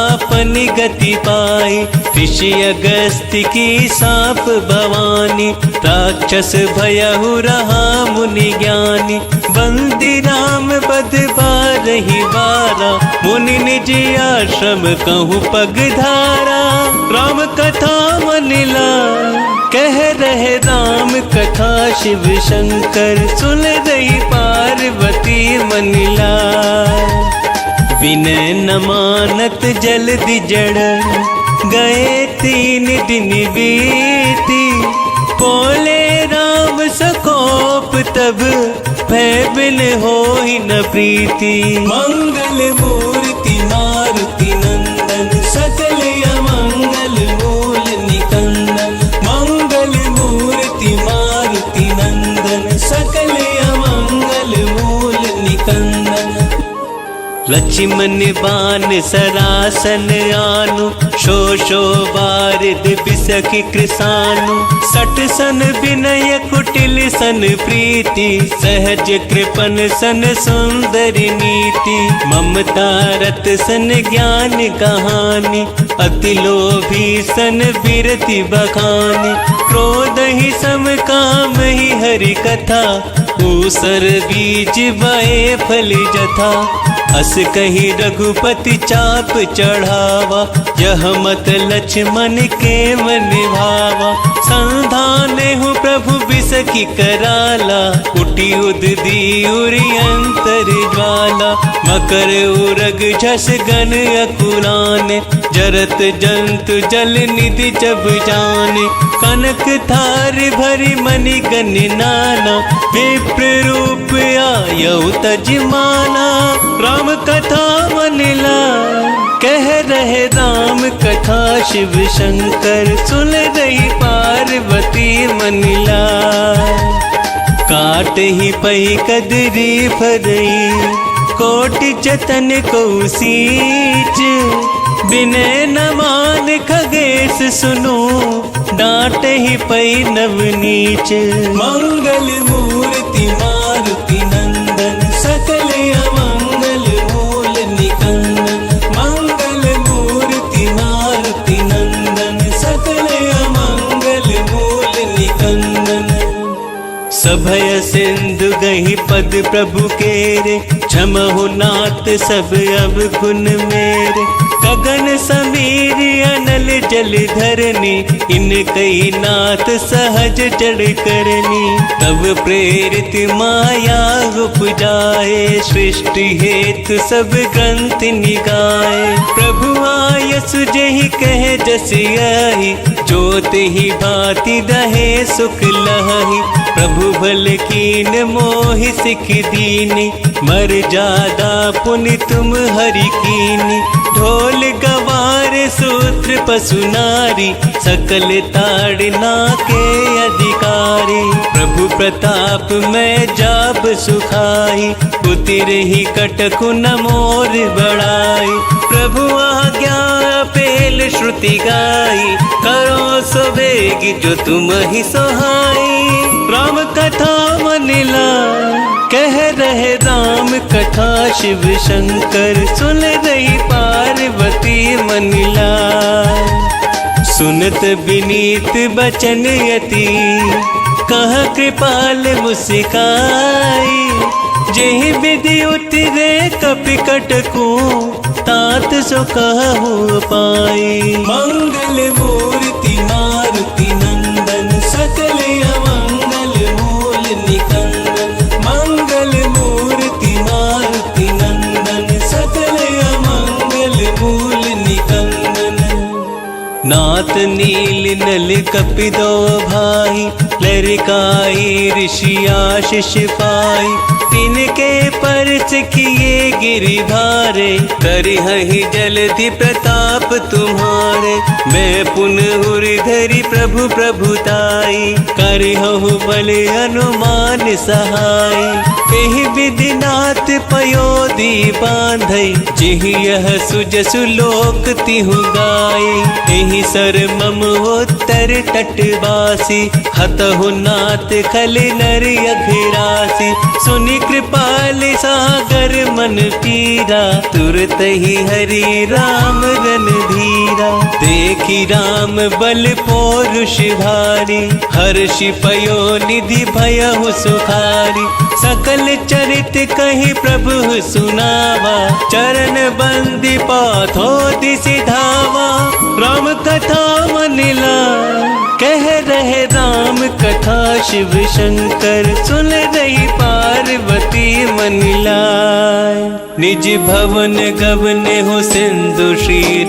अपनी गति पाई। ऋषि अगस्त्य की साप भवानी, राक्षस भयहु रहा मुनि ज्ञानी। बंदी राम बद बारहि बारा, मुनि निज आश्रम कहूँ पगधारा। राम कथा मनिला, कह रहे राम कथा शिव शंकर। सुन रही पार्वती मनिला, विनय न मानत जल्दी जड़। गए 3 दिन बीती, बोले राम सकोप तब। भय बिन होई न प्रीति, मंगल मूर्ति मारुति नंदन। सकल अमंगल मूल निकंदन, मंगल मूर्ति मारुति नंदन। सकल अमंगल मूल निकंदन। लक्ष्मण बान सरासन आनु, शो बारिद बिसखि कृसानु। सट सन विनय कुटिल सन प्रीति, सहज कृपन सन सुंदर नीति। ममता रत सन ज्ञान कहानी, अति लोभी सन बिरति बखानी। क्रोध ही सम काम ही हरि कथा, ऊसर बीज बए फल जथा। अस कही रघुपति चाप चढ़ावा, यह मत लक्ष्मण के मन भावा। संधाने हूँ प्रभु बिसखि कराला, उठी उददी उरी अंतर ज्वाला। मकर उरग झस गन अकुलाने, जरत जंतु जल निधि जब जाने। कनक थार भरी मणि गन नाना, विप्र रूप आयउ तजमाना। राम कथा मनिला, कह रहे राम कथा शिव शंकर। सुन रही पार्वती मनिला, काट ही पही कदरी फरई। कोटि जतन को सींच, बिनय न मान खगेश सुनो। डांट ही पई नवनीच, मंगल मूर्ति मारुति नंदन। सकल अमंगल मूल निकंदन, मंगल मूर्ति मारुति नंदन। सकल अमंगल मूल निकंदन। सभय सिंधु गही पद प्रभु केरे, क्षमहु नाथ सब अब गुण मेरे। गगन समीर अनल जल धरनी, इन कई नाथ सहज जड़ करनी। तब प्रेरित माया उपजाए, सृष्टि हेतु सब ग्रंथ निगाए। प्रभु आय सुजहि कहे जस आई, ज्योत ही भांति दहे सुख लहहि। प्रभु भल कीन मोहि सिख दीनी, मर्यादा पुनि तुम हरि कीनी। ढोल गवार सूत्र पशु नारी, सकल ताड़ना के अधिकारी। प्रभु प्रताप में जाब सुखाई, उतिर ही कटकु न मोर बढ़ाई। प्रभु आज्ञा पेल श्रुति गाई, करो सो वेगी जो तुम ही सोहाई। राम कथा मनिला, कह रहे राम कथा शिव शंकर। सुन रही पार्वती मनिला, सुनत विनीत बचन अति, कह कृपाल मुस्काई। जेहि विधि उतरे कपिकट को, तात सो कहु पाई। मंगल मूर्ति मारुति नंदन, सकल अमंगल मूल निकंदन। मंगल मूर्ति मारुति नंदन, सकल अमंगल मूल निकंदन। नाथ नील नल कपिदो भाई, लरिकाई ऋषि आशीष पाई। तिनके परस किए गिरि भारे, करिहहि जलधि प्रताप तुम्हारे। मैं पुनः धरि प्रभु प्रभुताई, करिहु बल हनुमान सहाय। एहि विधि नाथ पयोधि बांधई, जिहि यह सुजसु लोक तिहु गाय। एहि सर मम उत्तर तटवासी, हतहु नाथ खल नर अघिरासी। सुनि कृपाल सागर मन पीरा, तुरत ही हरि राम रणधीरा। देखी राम बल पौरुष भारी, हर्षि पयो निधि भयहु सुखारी। सकल चरित कहि प्रभु सुनावा, चरण बंदी पाथो सिधावा। राम कथा मनिला, कह रहे राम कथा शिव शंकर। सुन रही पार्वती मन लाय, निज भवन गवने हो सिंधु श्री।